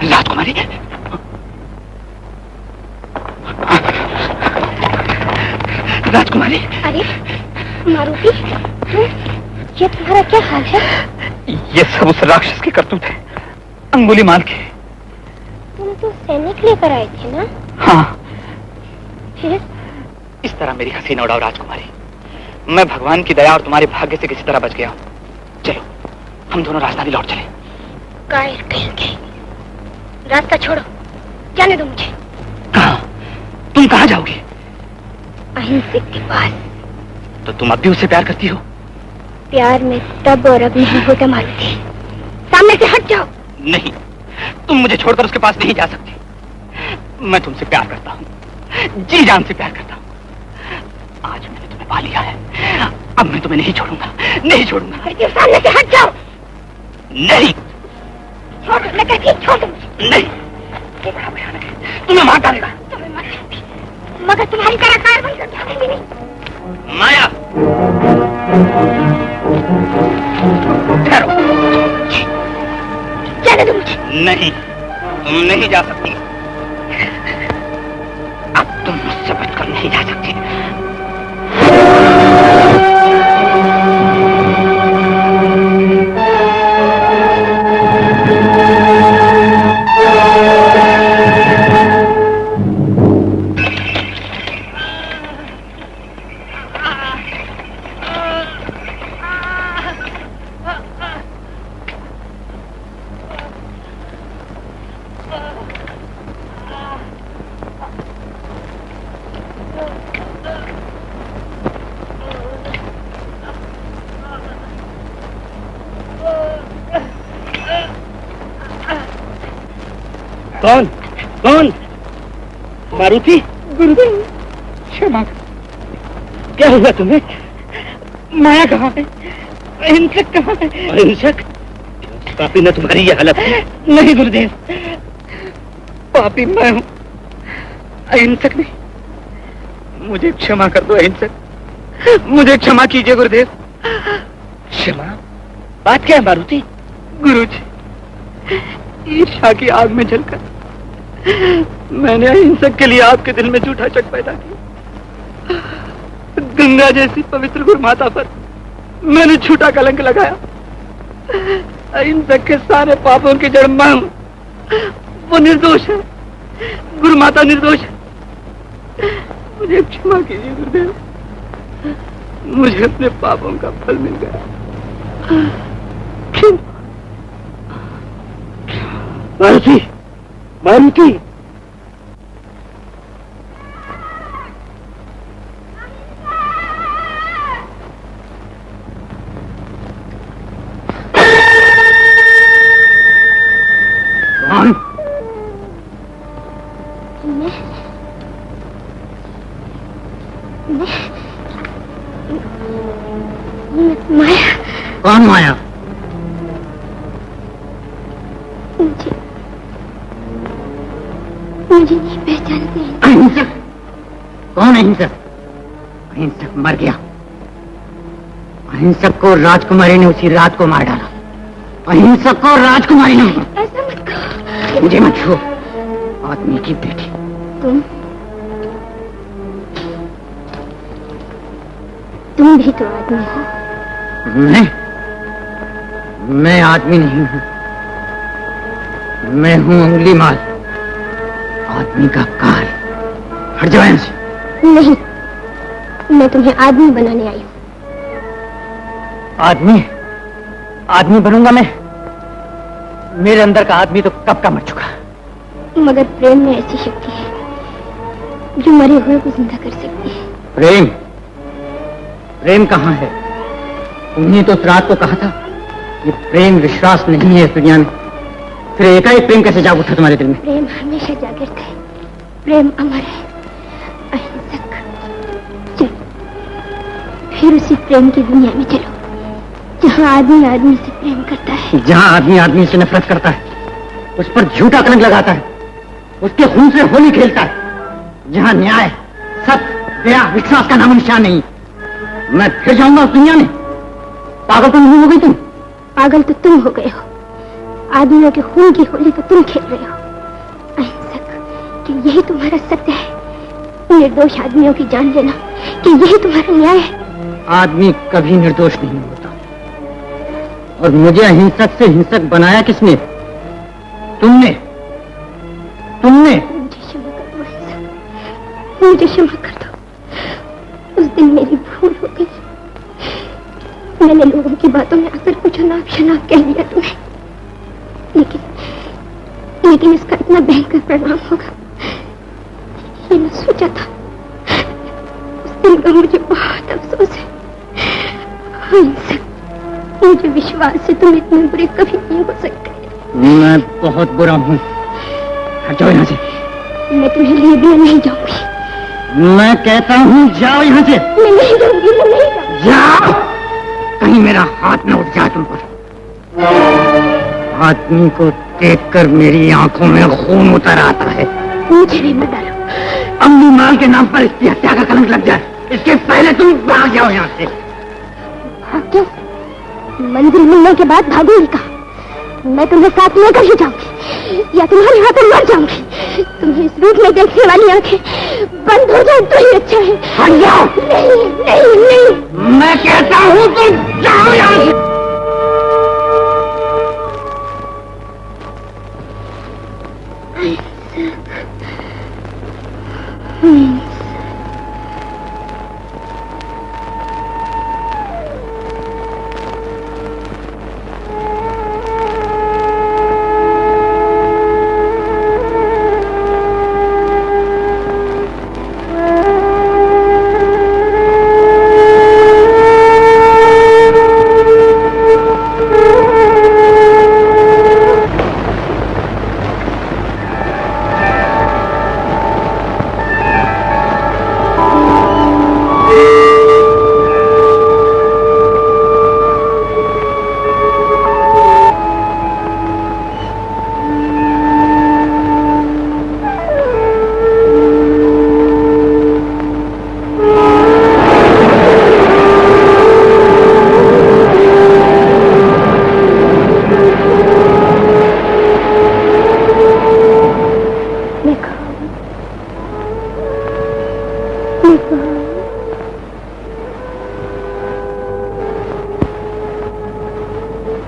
S3: राजकुमारी, राजकुमारी।
S2: अरे मारुति, तुम, ये तुम्हारा क्या हाल है?
S3: ये सब उस राक्षस की करतूत है, अंगुली माल की।
S2: तुम तो सैनिक लेकर आए थे ना?
S3: हाँ।
S2: फिर?
S3: इस तरह मेरी हंसी न उड़ाओ राजकुमारी। मैं भगवान की दया और तुम्हारे भाग्य से किसी तरह बच गया हूँ। चलो, हम दोनों राजधानी लौट चले।
S2: कायर कहेंगे। रास्ता छोड़ो, जाने दो मुझे।
S3: कहाँ? तुम कहाँ जाओगी?
S2: अहिंसक के पास।
S3: तो तुम अब भी उससे प्यार करती हो?
S2: प्यार में तब और अब नहीं होता मारुति। सामने से हट जाओ।
S3: नहीं, तुम मुझे छोड़कर उसके पास नहीं जा सकती। मैं तुमसे प्यार करता हूँ, जी जान से प्यार करता हूँ। आज मैंने तुम्हें पा लिया है, अब मैं तुम्हें नहीं छोड़ूंगा, नहीं छोड़ूंगा।
S2: सामने से हट जाओ।
S3: नहीं,
S2: छोड़ दो, मैं कहती हूँ, छोड़ दो मुझे।
S3: नहीं, वो बड़ा भयानक है, तुम्हें मार डालेगा।
S2: तुम्हें मार दूंगी, मगर तुम्हारी तरह कार्रवाई कर जाऊंगी नहीं।
S3: माया, ठहरो।
S2: जाने दो मुझे।
S3: नहीं, तुम नहीं जा सकती। अब तुम मुझसे बचकर नहीं जा सकती। कौन? कौन? मारुति? गुरुदेव, क्षमा। क्या हुआ तुम्हें? माया कहाँ है? अहिंसक कहाँ है? अहिंसक? पापी ने तुम्हारी ये हालत है? नहीं गुरुदेव, पापी मैं हूँ, अहिंसक नहीं।
S4: मुझे क्षमा कर दो अहिंसक, मुझे क्षमा कीजिए गुरुदेव।
S6: क्षमा? बात क्या है मारुति?
S4: गुरुजी, ईर्ष्या की आग में जलकर मैंने अहिंसक के लिए आपके दिल में झूठा शक पैदा किया। गंगा जैसी पवित्र गुरु माता पर मैंने झूठा कलंक लगाया। अहिंसक के सारे पापों की जड़ मैं हूं। वो निर्दोष है, गुरु माता निर्दोष है। मुझे क्षमा कीजिए गुरुदेव, मुझे अपने पापों का फल मिल गया। मारुति, मारुति,
S1: कौन?
S2: माया।
S1: कौन माया?
S2: मुझे नहीं पहचानते हैं।
S1: अहिंसक? कौन अहिंसक? अहिंसक मर गया। अहिंसक को राजकुमारी ने उसी रात को मार डाला। अहिंसक को राजकुमारी ने।
S2: ऐसा मत कहो।
S1: मुझे मत छुओ, आदमी की बेटी।
S2: तुम भी तो आदमी हो।
S1: मैं आदमी नहीं हूं। मैं हूं उंगली माल, आदमी का काल। हट जाओ यहां से।
S2: नहीं, मैं तुम्हें आदमी बनाने आई हूँ।
S1: आदमी? आदमी बनूंगा मैं? मेरे अंदर का आदमी तो कब का मर चुका।
S2: मगर प्रेम में ऐसी शक्ति है जो मरे हुए को जिंदा कर सकती है।
S1: प्रेम? प्रेम कहाँ है? तुमने तो उस रात को कहा था कि प्रेम विश्वास नहीं है इस दुनिया में। फिर एकाएक प्रेम कैसे जाग उठा तुम्हारे दिल में?
S2: प्रेम हमेशा जागृत है, प्रेम अमर है। अहिंसक, चलो फिर उसी प्रेम की दुनिया में चलो जहाँ आदमी आदमी से प्रेम करता है।
S1: जहाँ आदमी आदमी से नफरत करता है, उस पर झूठा कलंक लगाता है, उसके खून से होली खेलता है। जहाँ न्याय, सत्य, दया, विश्वास का नामो निशान नहीं। मैं फिर जाऊंगा उस दुनिया में। पागल तो नहीं हो गई तुम?
S2: पागल तो तुम हो गए हो। आदमियों के खून की होली तो तुम खेल रहे हो। अहिंसक, कि यही तुम्हारा सत्य है? निर्दोष आदमियों की जान लेना, कि यही तुम्हारा न्याय है?
S1: आदमी कभी निर्दोष नहीं होता। और मुझे अहिंसक से हिंसक बनाया किसने? तुमने। तुमने।
S2: मुझे क्षमा कर दो अहिंसक, मुझे क्षमा कर दो। उस दिन मेरी भूल हो गई। मैंने लोगों की बातों में आकर कुछ अनाप शनाप कह दिया तुम्हें। लेकिन इसका इतना भयंकर परिणाम होगा ये न सोचा था। उस दिन का मुझे बहुत अफसोस है। अहिंसक, मुझे विश्वास है तुम इतने बुरे कभी नहीं हो सकते।
S1: मैं बहुत बुरा हूँ। हट जाओ यहाँ से।
S2: मैं तुम्हें लिए भी नहीं जाऊंगी।
S1: मैं कहता हूँ जाओ यहाँ से।
S2: मैं नहीं जाऊंगी, मैं नहीं जाऊंगी।
S1: जाओ, कहीं मेरा हाथ न उठ जाए तुम पर। आदमी को देखकर मेरी आंखों में खून उतर आता है।
S2: मुझे नहीं मत डालो।
S1: अम्मी माल के नाम पर इसकी हत्या का कलंक लग जाए, इसके पहले तुम भाग जाओ यहाँ से।
S2: क्यों? मंजिल मिलने के बाद भागूंगी कहा? मैं तुम्हें साथ लेकर ही जाऊंगी या तुम्हारे हाथों मर जाऊंगी। तुम्हें इस रूप में देखने वाली आंखें बंद हो जाए तो ही अच्छा है।
S1: हट जाओ।
S2: नहीं नहीं नहीं,
S1: मैं कहता हूँ तुम जाओ यहाँ से।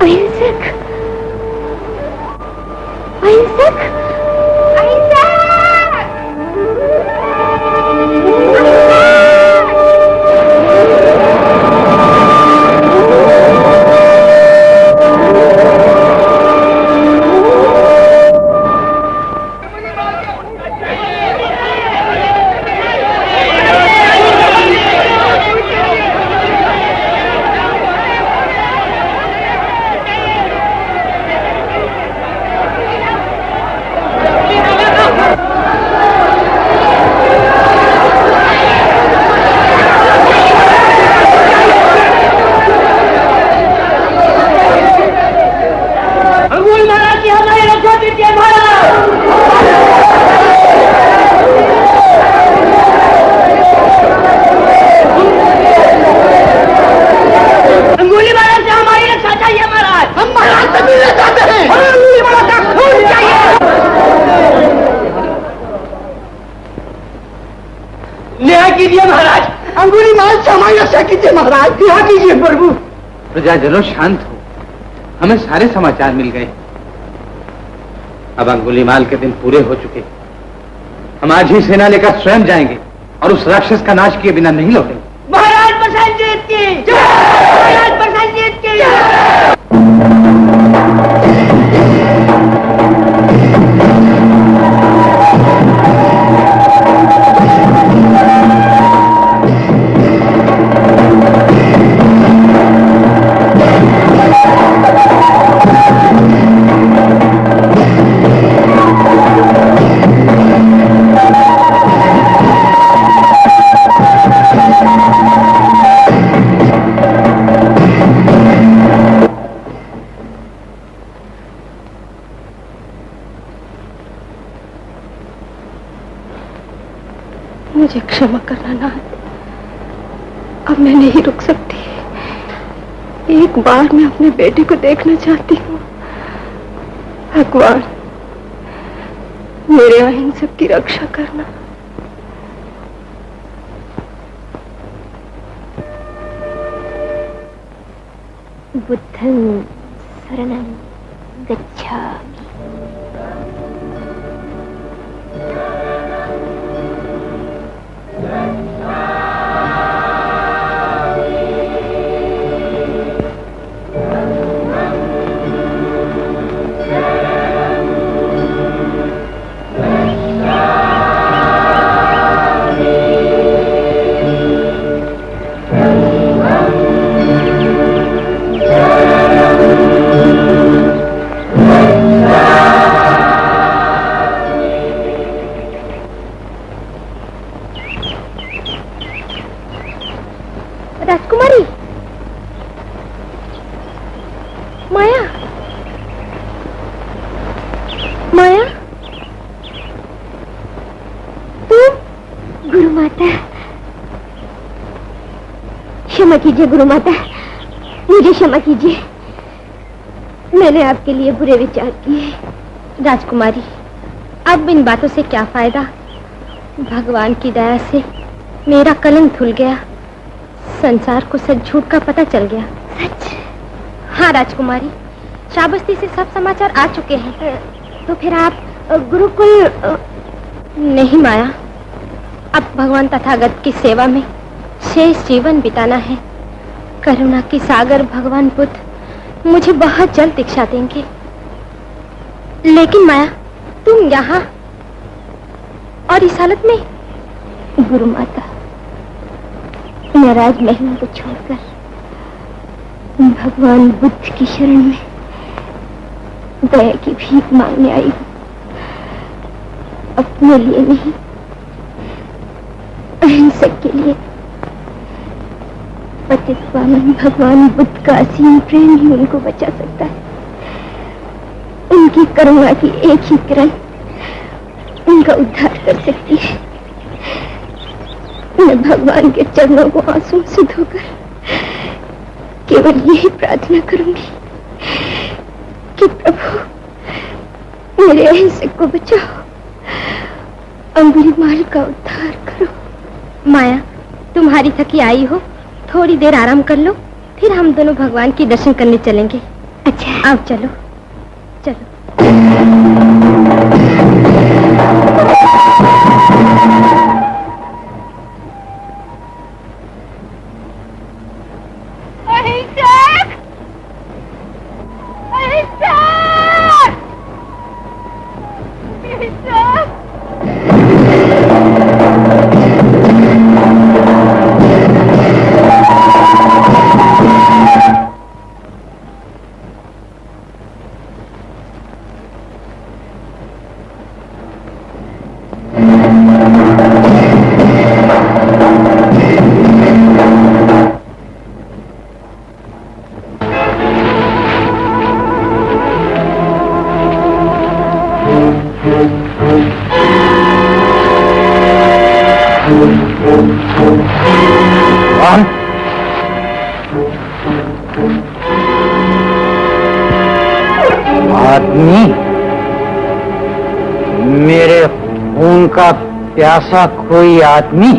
S2: अहिंसक, अहिंसक,
S4: प्रजाजनों शांत हो, हमें सारे समाचार मिल गए। अब अंगुलीमाल के दिन पूरे हो चुके। हम आज ही सेना लेकर स्वयं जाएंगे और उस राक्षस का नाश किए बिना नहीं लौटेंगे।
S6: महाराज प्रसन्नजीत की जय! महाराज प्रसन्नजीत की जय!
S2: मुझे क्षमा करना नाथ, अब मैं नहीं रुक सकती। एक बार मैं अपने बेटे को देखना चाहती हूँ। भगवान, मेरे अहिंसक की रक्षा करना। बुद्धं शरणं गच्छामि। राजकुमारी, माया, माया, तू? गुरु माता, क्षमा कीजिए गुरु माता, मुझे क्षमा कीजिए। मैंने आपके लिए बुरे विचार किए। राजकुमारी, अब इन बातों से क्या फायदा? भगवान की दया से मेरा कलंक धुल गया। संसार को सच झूठ का पता चल गया। सच? हाँ राजकुमारी, श्रावस्ती से सब समाचार आ चुके हैं। तो फिर आप गुरुकुल नहीं माया, अब भगवान तथागत की सेवा में शेष जीवन बिताना है। करुणा की सागर भगवान बुद्ध मुझे बहुत जल्द दीक्षा देंगे। लेकिन माया, तुम यहाँ और इस हालत में? गुरु माता, मैं राजमहल को छोड़कर भगवान बुद्ध की शरण में दया की भीख मांगने आई हूँ। अपने लिए नहीं, अहिंसक के लिए। पतित पावन भगवान बुद्ध का असीम प्रेम ही उनको बचा सकता है। उनकी करुणा की एक ही किरण उनका उद्धार कर सकती है। मैं भगवान के चरणों को आंसू से धोकर केवल यही प्रार्थना करूंगी कि प्रभु मेरे अहिंसक को बचाओ, अंगुलीमाल का उद्धार करो। माया, तुम्हारी थकी आई हो, थोड़ी देर आराम कर लो, फिर हम दोनों भगवान के दर्शन करने चलेंगे। अच्छा आओ चलो चलो।
S1: आदमी, मेरे खून का प्यासा कोई आदमी।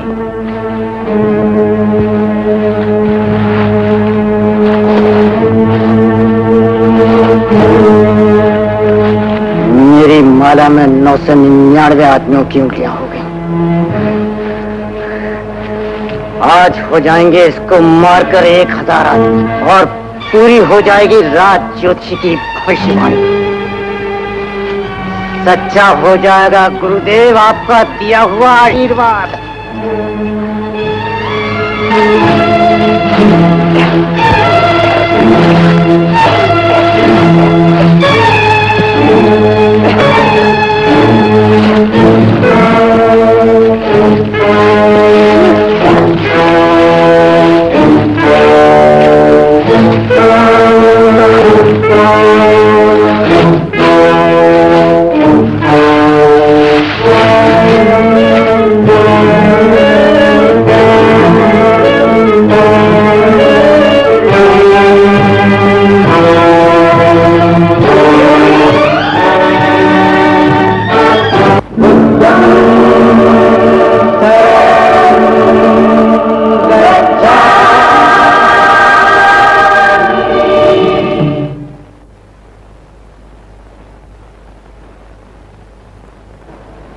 S1: मेरी माला में 999 आदमियों की उंगलियां हो गई। आज हो जाएंगे इसको मारकर 1000 आदमी और पूरी हो जाएगी राज ज्योतिषी की भविष्यवाणी। सच्चा हो जाएगा गुरुदेव आपका दिया हुआ आशीर्वाद।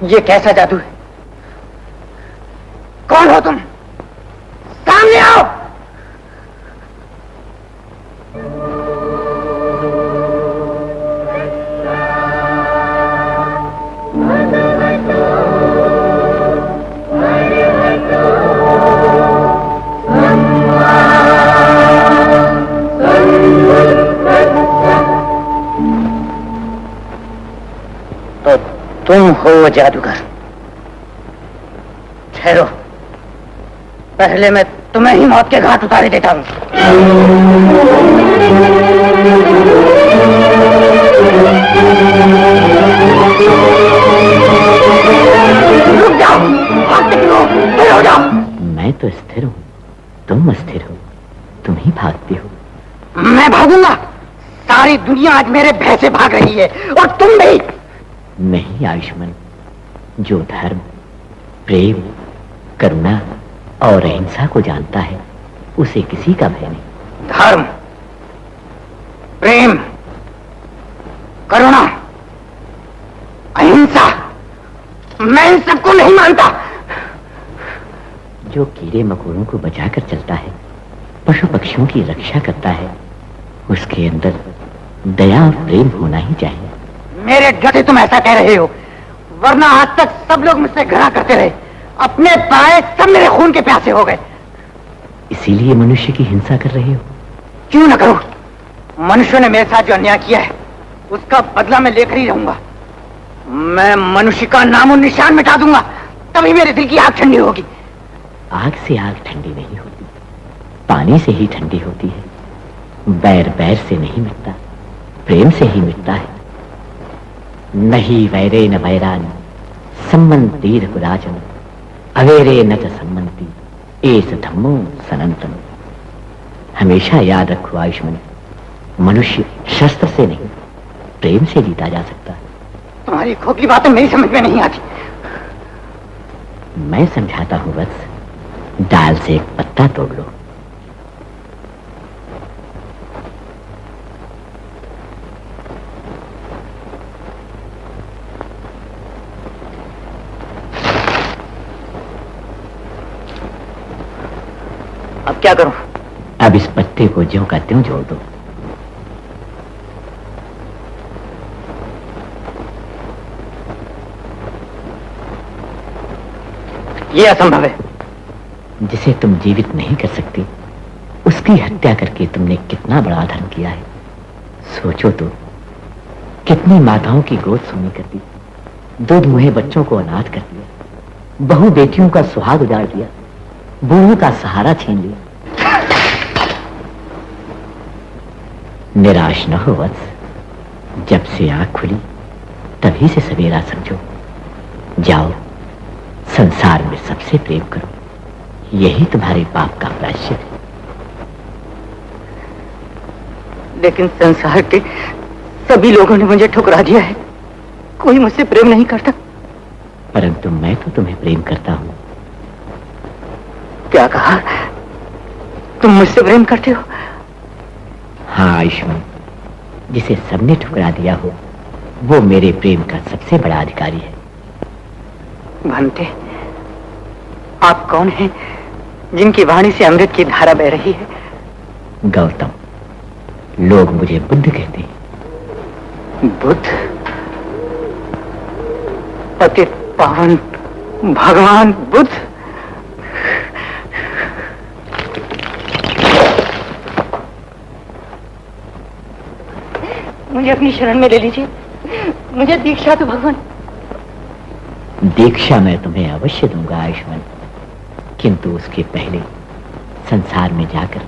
S1: ये कैसा जादू है? कौन हो तुम? सामने आओ। तुम हो वो जादूगर। ठहरो, पहले मैं तुम्हें ही मौत के घाट उतारे देता हूं। रुक जाओ, भागते क्यों हो? स्थिर हो जाओ।
S5: मैं तो स्थिर हूँ, तुम अस्थिर हो, तुम ही भागती हो।
S1: मैं भागूंगा? सारी दुनिया आज मेरे भय से भाग रही है और तुम भी।
S5: नहीं आयुष्मान, जो धर्म, प्रेम, करुणा और अहिंसा को जानता है उसे किसी का भय नहीं।
S1: धर्म, प्रेम, करुणा, अहिंसा, मैं इन सबको नहीं मानता।
S5: जो कीड़े मकोड़ों को बचाकर चलता है, पशु पक्षियों की रक्षा करता है, उसके अंदर दया और प्रेम होना ही चाहिए।
S1: मेरे डर से तुम ऐसा कह रहे हो, वरना आज तक सब लोग मुझसे घृणा करते रहे। अपने पाए सब मेरे खून के प्यासे हो गए।
S5: इसीलिए मनुष्य की हिंसा कर रहे हो?
S1: क्यों न करूं? मनुष्य ने मेरे साथ जो अन्याय किया है उसका बदला मैं लेकर ही रहूंगा। मैं मनुष्य का नामो निशान मिटा दूंगा, तभी मेरे दिल की आग ठंडी होगी।
S5: आग से आग ठंडी नहीं होती, पानी से ही ठंडी होती है। बैर बैर से नहीं मिटता, प्रेम से ही मिटता है। नहीं वैरे न वैरान सम्मंतीर पुराजन अवेरे न च सम्मंती एस धम्मो सनातन। हमेशा याद रखो आयुष्मान, मनुष्य शस्त्र से नहीं प्रेम से जीता जा सकता है।
S1: तुम्हारी खोखली बातें मेरी समझ में नहीं आती।
S5: मैं समझाता हूं वत्स, डाल से एक पत्ता तोड़ लो।
S3: अब क्या करूं?
S5: अब इस पत्ते को ज्यों का त्यों जोड़ दो।
S3: ये असंभव है।
S5: जिसे तुम जीवित नहीं कर सकती, उसकी हत्या करके तुमने कितना बड़ा धर्म किया है। सोचो तो, कितनी माताओं की गोद सूनी कर दी, दूध मुहे बच्चों को अनाथ कर दिया, बहु बेटियों का सुहाग उजाड़ दिया, बूढ़ों का सहारा छीन लिया। निराश न हो वत्स, जब से आंख खुली तभी से सवेरा समझो। जाओ, संसार में सबसे प्रेम करो, यही तुम्हारे पाप का प्रायश्चित है।
S3: लेकिन संसार के सभी लोगों ने मुझे ठुकरा दिया है, कोई मुझसे प्रेम नहीं करता।
S5: परंतु मैं तो तुम्हें प्रेम करता हूं।
S3: क्या कहा? तुम मुझसे प्रेम करते हो?
S5: हाँ आयुष्मान, जिसे सबने ठुकरा दिया हो वो मेरे प्रेम का सबसे बड़ा अधिकारी है।
S3: भंते, आप कौन हैं जिनकी वाणी से अमृत की धारा बह रही है?
S5: गौतम, लोग मुझे बुद्ध कहते हैं।
S3: बुद्ध? पतित पावन भगवान बुद्ध? मुझे अपनी शरण में ले लीजिए, मुझे दीक्षा तो भगवान।
S5: दीक्षा मैं तुम्हें अवश्य दूंगा आयुष्मान, किंतु उसके पहले संसार में जाकर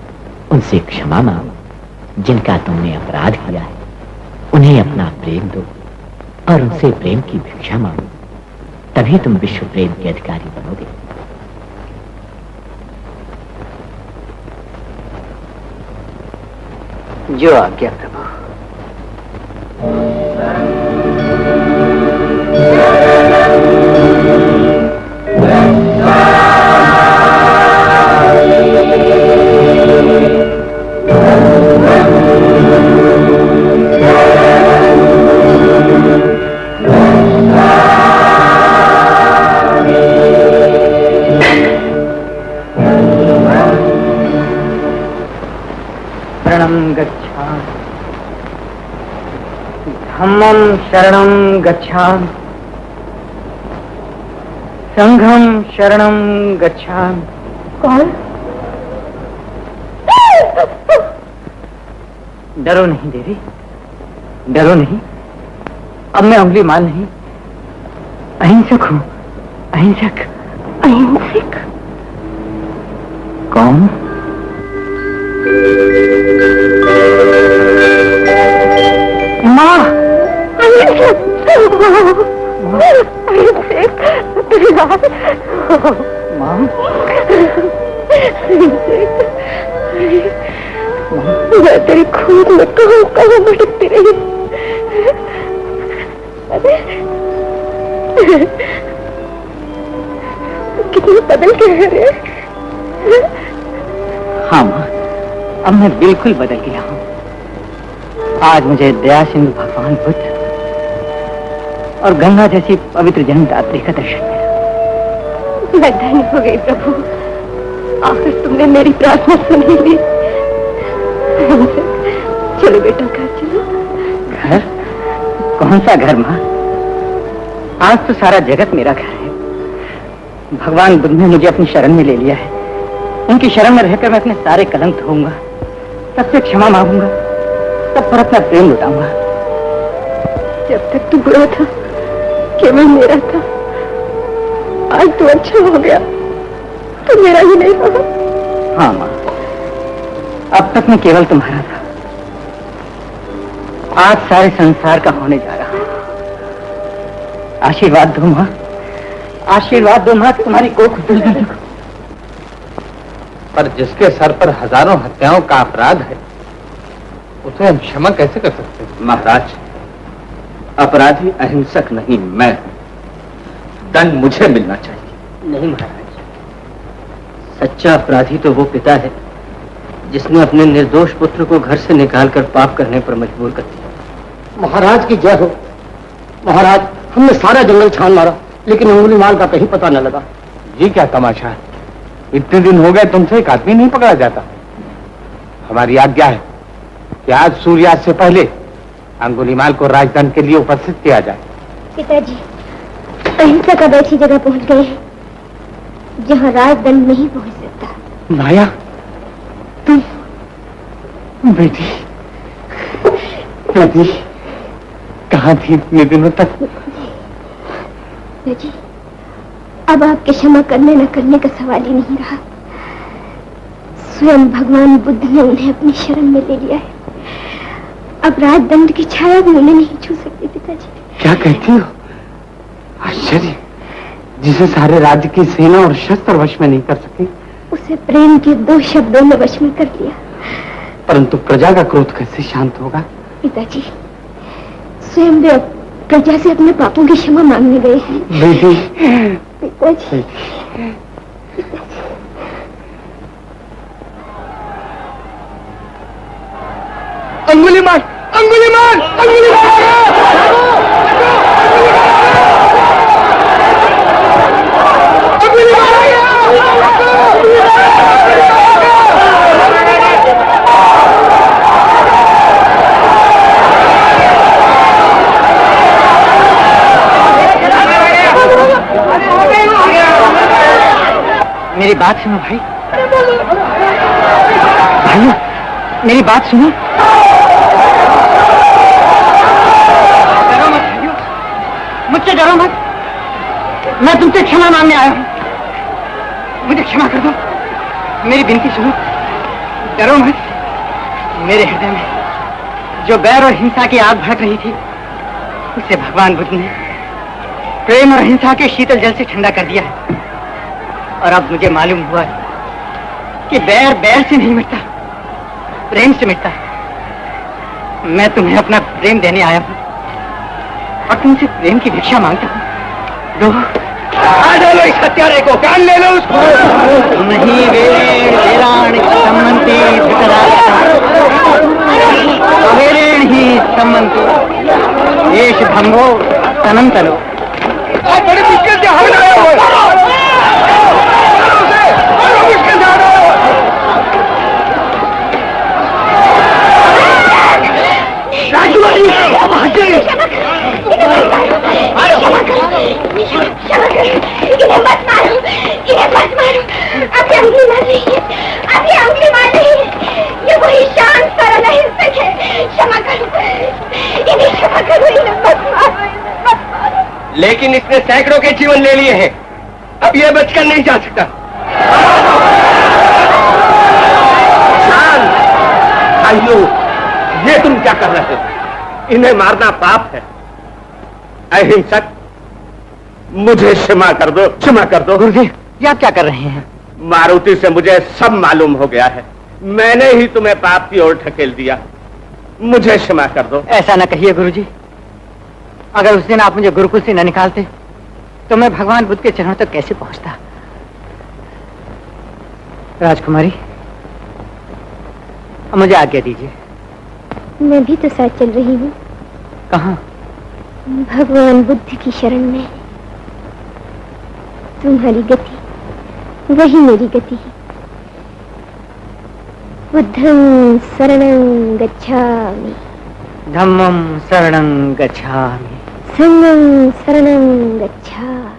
S5: उनसे क्षमा मांगो जिनका तुमने अपराध किया है। उन्हें अपना प्रेम दो और उनसे प्रेम की भिक्षा मांगो, तभी तुम विश्व प्रेम के अधिकारी बनोगे।
S3: जो आज्ञा प्रभु। धम्मं शरणं गच्छामि, संघं शरणं गच्छामि। कौन? डरो नहीं देवी, डरो नहीं। अब मैं उंगली माल नहीं, अहिंसक हूँ, अहिंसक। अहिंसक? कौन? माँ! माँ! मैं तेरी खून में कहाँ भटकती रही। कितने बदल के है। हाँ माँ, अब मैं बिल्कुल बदल गया हूँ। आज मुझे दया सिंधु भगवान बुद्ध और गंगा जैसी पवित्र जन्मदात्री का दर्शन मिला। मैं धन्य हो गई प्रभु, आखिर तुमने मेरी प्रार्थना सुनी ली। चलो बेटा, घर चलो। घर? कौन सा घर माँ? आज तो सारा जगत मेरा घर है। भगवान बुद्ध ने मुझे अपनी शरण में ले लिया है। उनकी शरण में रहकर मैं अपने सारे कलंक धोऊंगा, सबसे क्षमा मांगूंगा, सब पर अपना प्रेम लुटाऊंगा। जब तक तू बुरा था, केवल मेरा था, आज तो अच्छा हो गया, तो मेरा ही नहीं रहा। हाँ माँ, अब तक मैं केवल तुम्हारा था, आज सारे संसार का होने जा रहा है। आशीर्वाद दो माँ, आशीर्वाद दो माँ, तुम्हारी कोख खुल गई।
S4: पर जिसके सर पर हजारों हत्याओं का अपराध है, उसे हम क्षमा कैसे कर सकते हैं?
S7: महाराज, अपराधी अहिंसक नहीं मैं हूं। दंड मुझे मिलना चाहिए।
S3: नहीं महाराज, सच्चा अपराधी तो वो पिता है जिसने अपने निर्दोष पुत्र को घर से निकालकर पाप करने पर मजबूर कर दिया।
S1: महाराज की जय हो। महाराज, हमने सारा जंगल छान मारा, लेकिन उंगली माल का कहीं पता न लगा।
S4: ये क्या तमाशा है? इतने दिन हो गए तुमसे एक आदमी नहीं पकड़ा जाता। हमारी आज्ञा है कि आज सूर्यास्त से पहले अंगुलीमाल को राजदंड के लिए उपस्थित किया जाए।
S2: पिताजी, अहिंसा का ऐसी जगह पहुंच गए हैं जहां राजदंड नहीं पहुंच सकता।
S4: माया, तुम बेटी बेटी कहाँ थी इतने दिनों तक?
S2: पिताजी, अब आपके क्षमा करने न करने का सवाल ही नहीं रहा। स्वयं भगवान बुद्ध ने उन्हें अपनी शरण में ले लिया है। अब राजदंड की छाया भी उन्हें नहीं छू सकती। पिताजी,
S4: क्या कहती हो? आश्चर्य, जिसे सारे राज्य की सेना और शस्त्र वश में नहीं कर सके,
S2: उसे प्रेम के 2 शब्दों में वश में कर लिया।
S4: परंतु प्रजा का क्रोध कैसे शांत होगा?
S2: पिताजी, स्वयं वे प्रजा से अपने पापों की क्षमा मांगने गए हैं।
S4: बेटी,
S2: पिताजी,
S4: अंगुलीमाल, अंगुलीमाल,
S3: मेरी बात सुनो भाई, भाइयों मेरी बात सुनो। डरो मत भाइयों, मुझसे डरो मत। मैं तुमसे क्षमा मांगने आया हूँ, मुझे क्षमा कर दो। मेरी विनती सुनो, डरो मत। मेरे हृदय में जो बैर और हिंसा की आग भड़क रही थी, उसे भगवान बुद्ध ने प्रेम और हिंसा के शीतल जल से ठंडा कर दिया है। और अब मुझे मालूम हुआ कि बैर बैर से नहीं मिटता, प्रेम से मिटता। मैं तुम्हें अपना प्रेम देने आया हूँ और तुमसे प्रेम की भिक्षा मांगता हूँ। दो।
S4: लो इस हत्यारे को, कान ले लो उसको।
S3: नहीं सम्मति वेरेण ही सम्मति देश भंगो तनंतलो।
S4: बड़ी मुश्किल से हार आया हो। लेकिन इसने सैकड़ों के जीवन ले लिए हैं, अब ये बचकर नहीं जा सकता। भाइयों, ये तुम क्या कर रहे हो? इन्हें मारना पाप है। अहिंसक, मुझे क्षमा कर दो, क्षमा कर दो।
S3: गुरुजी, ये आप क्या कर रहे हैं?
S4: मारुति से मुझे सब मालूम हो गया है। मैंने ही तुम्हें पाप की ओर ढकेल दिया, मुझे क्षमा कर दो।
S3: ऐसा न कहिए गुरुजी। अगर उस दिन आप मुझे गुरुकुल से न निकालते तो मैं भगवान बुद्ध के चरणों तक कैसे पहुंचता। राजकुमारी, मुझे आज्ञा दीजिए।
S2: मैं भी तो साथ चल रही हूँ।
S3: कहाँ?
S2: भगवान बुद्ध की शरण में। तुम्हारी गति वही मेरी गति है। बुद्धं शरणं गच्छामि,
S3: धम्मं शरणं गच्छामि,
S2: संघं शरणं गच्छामि।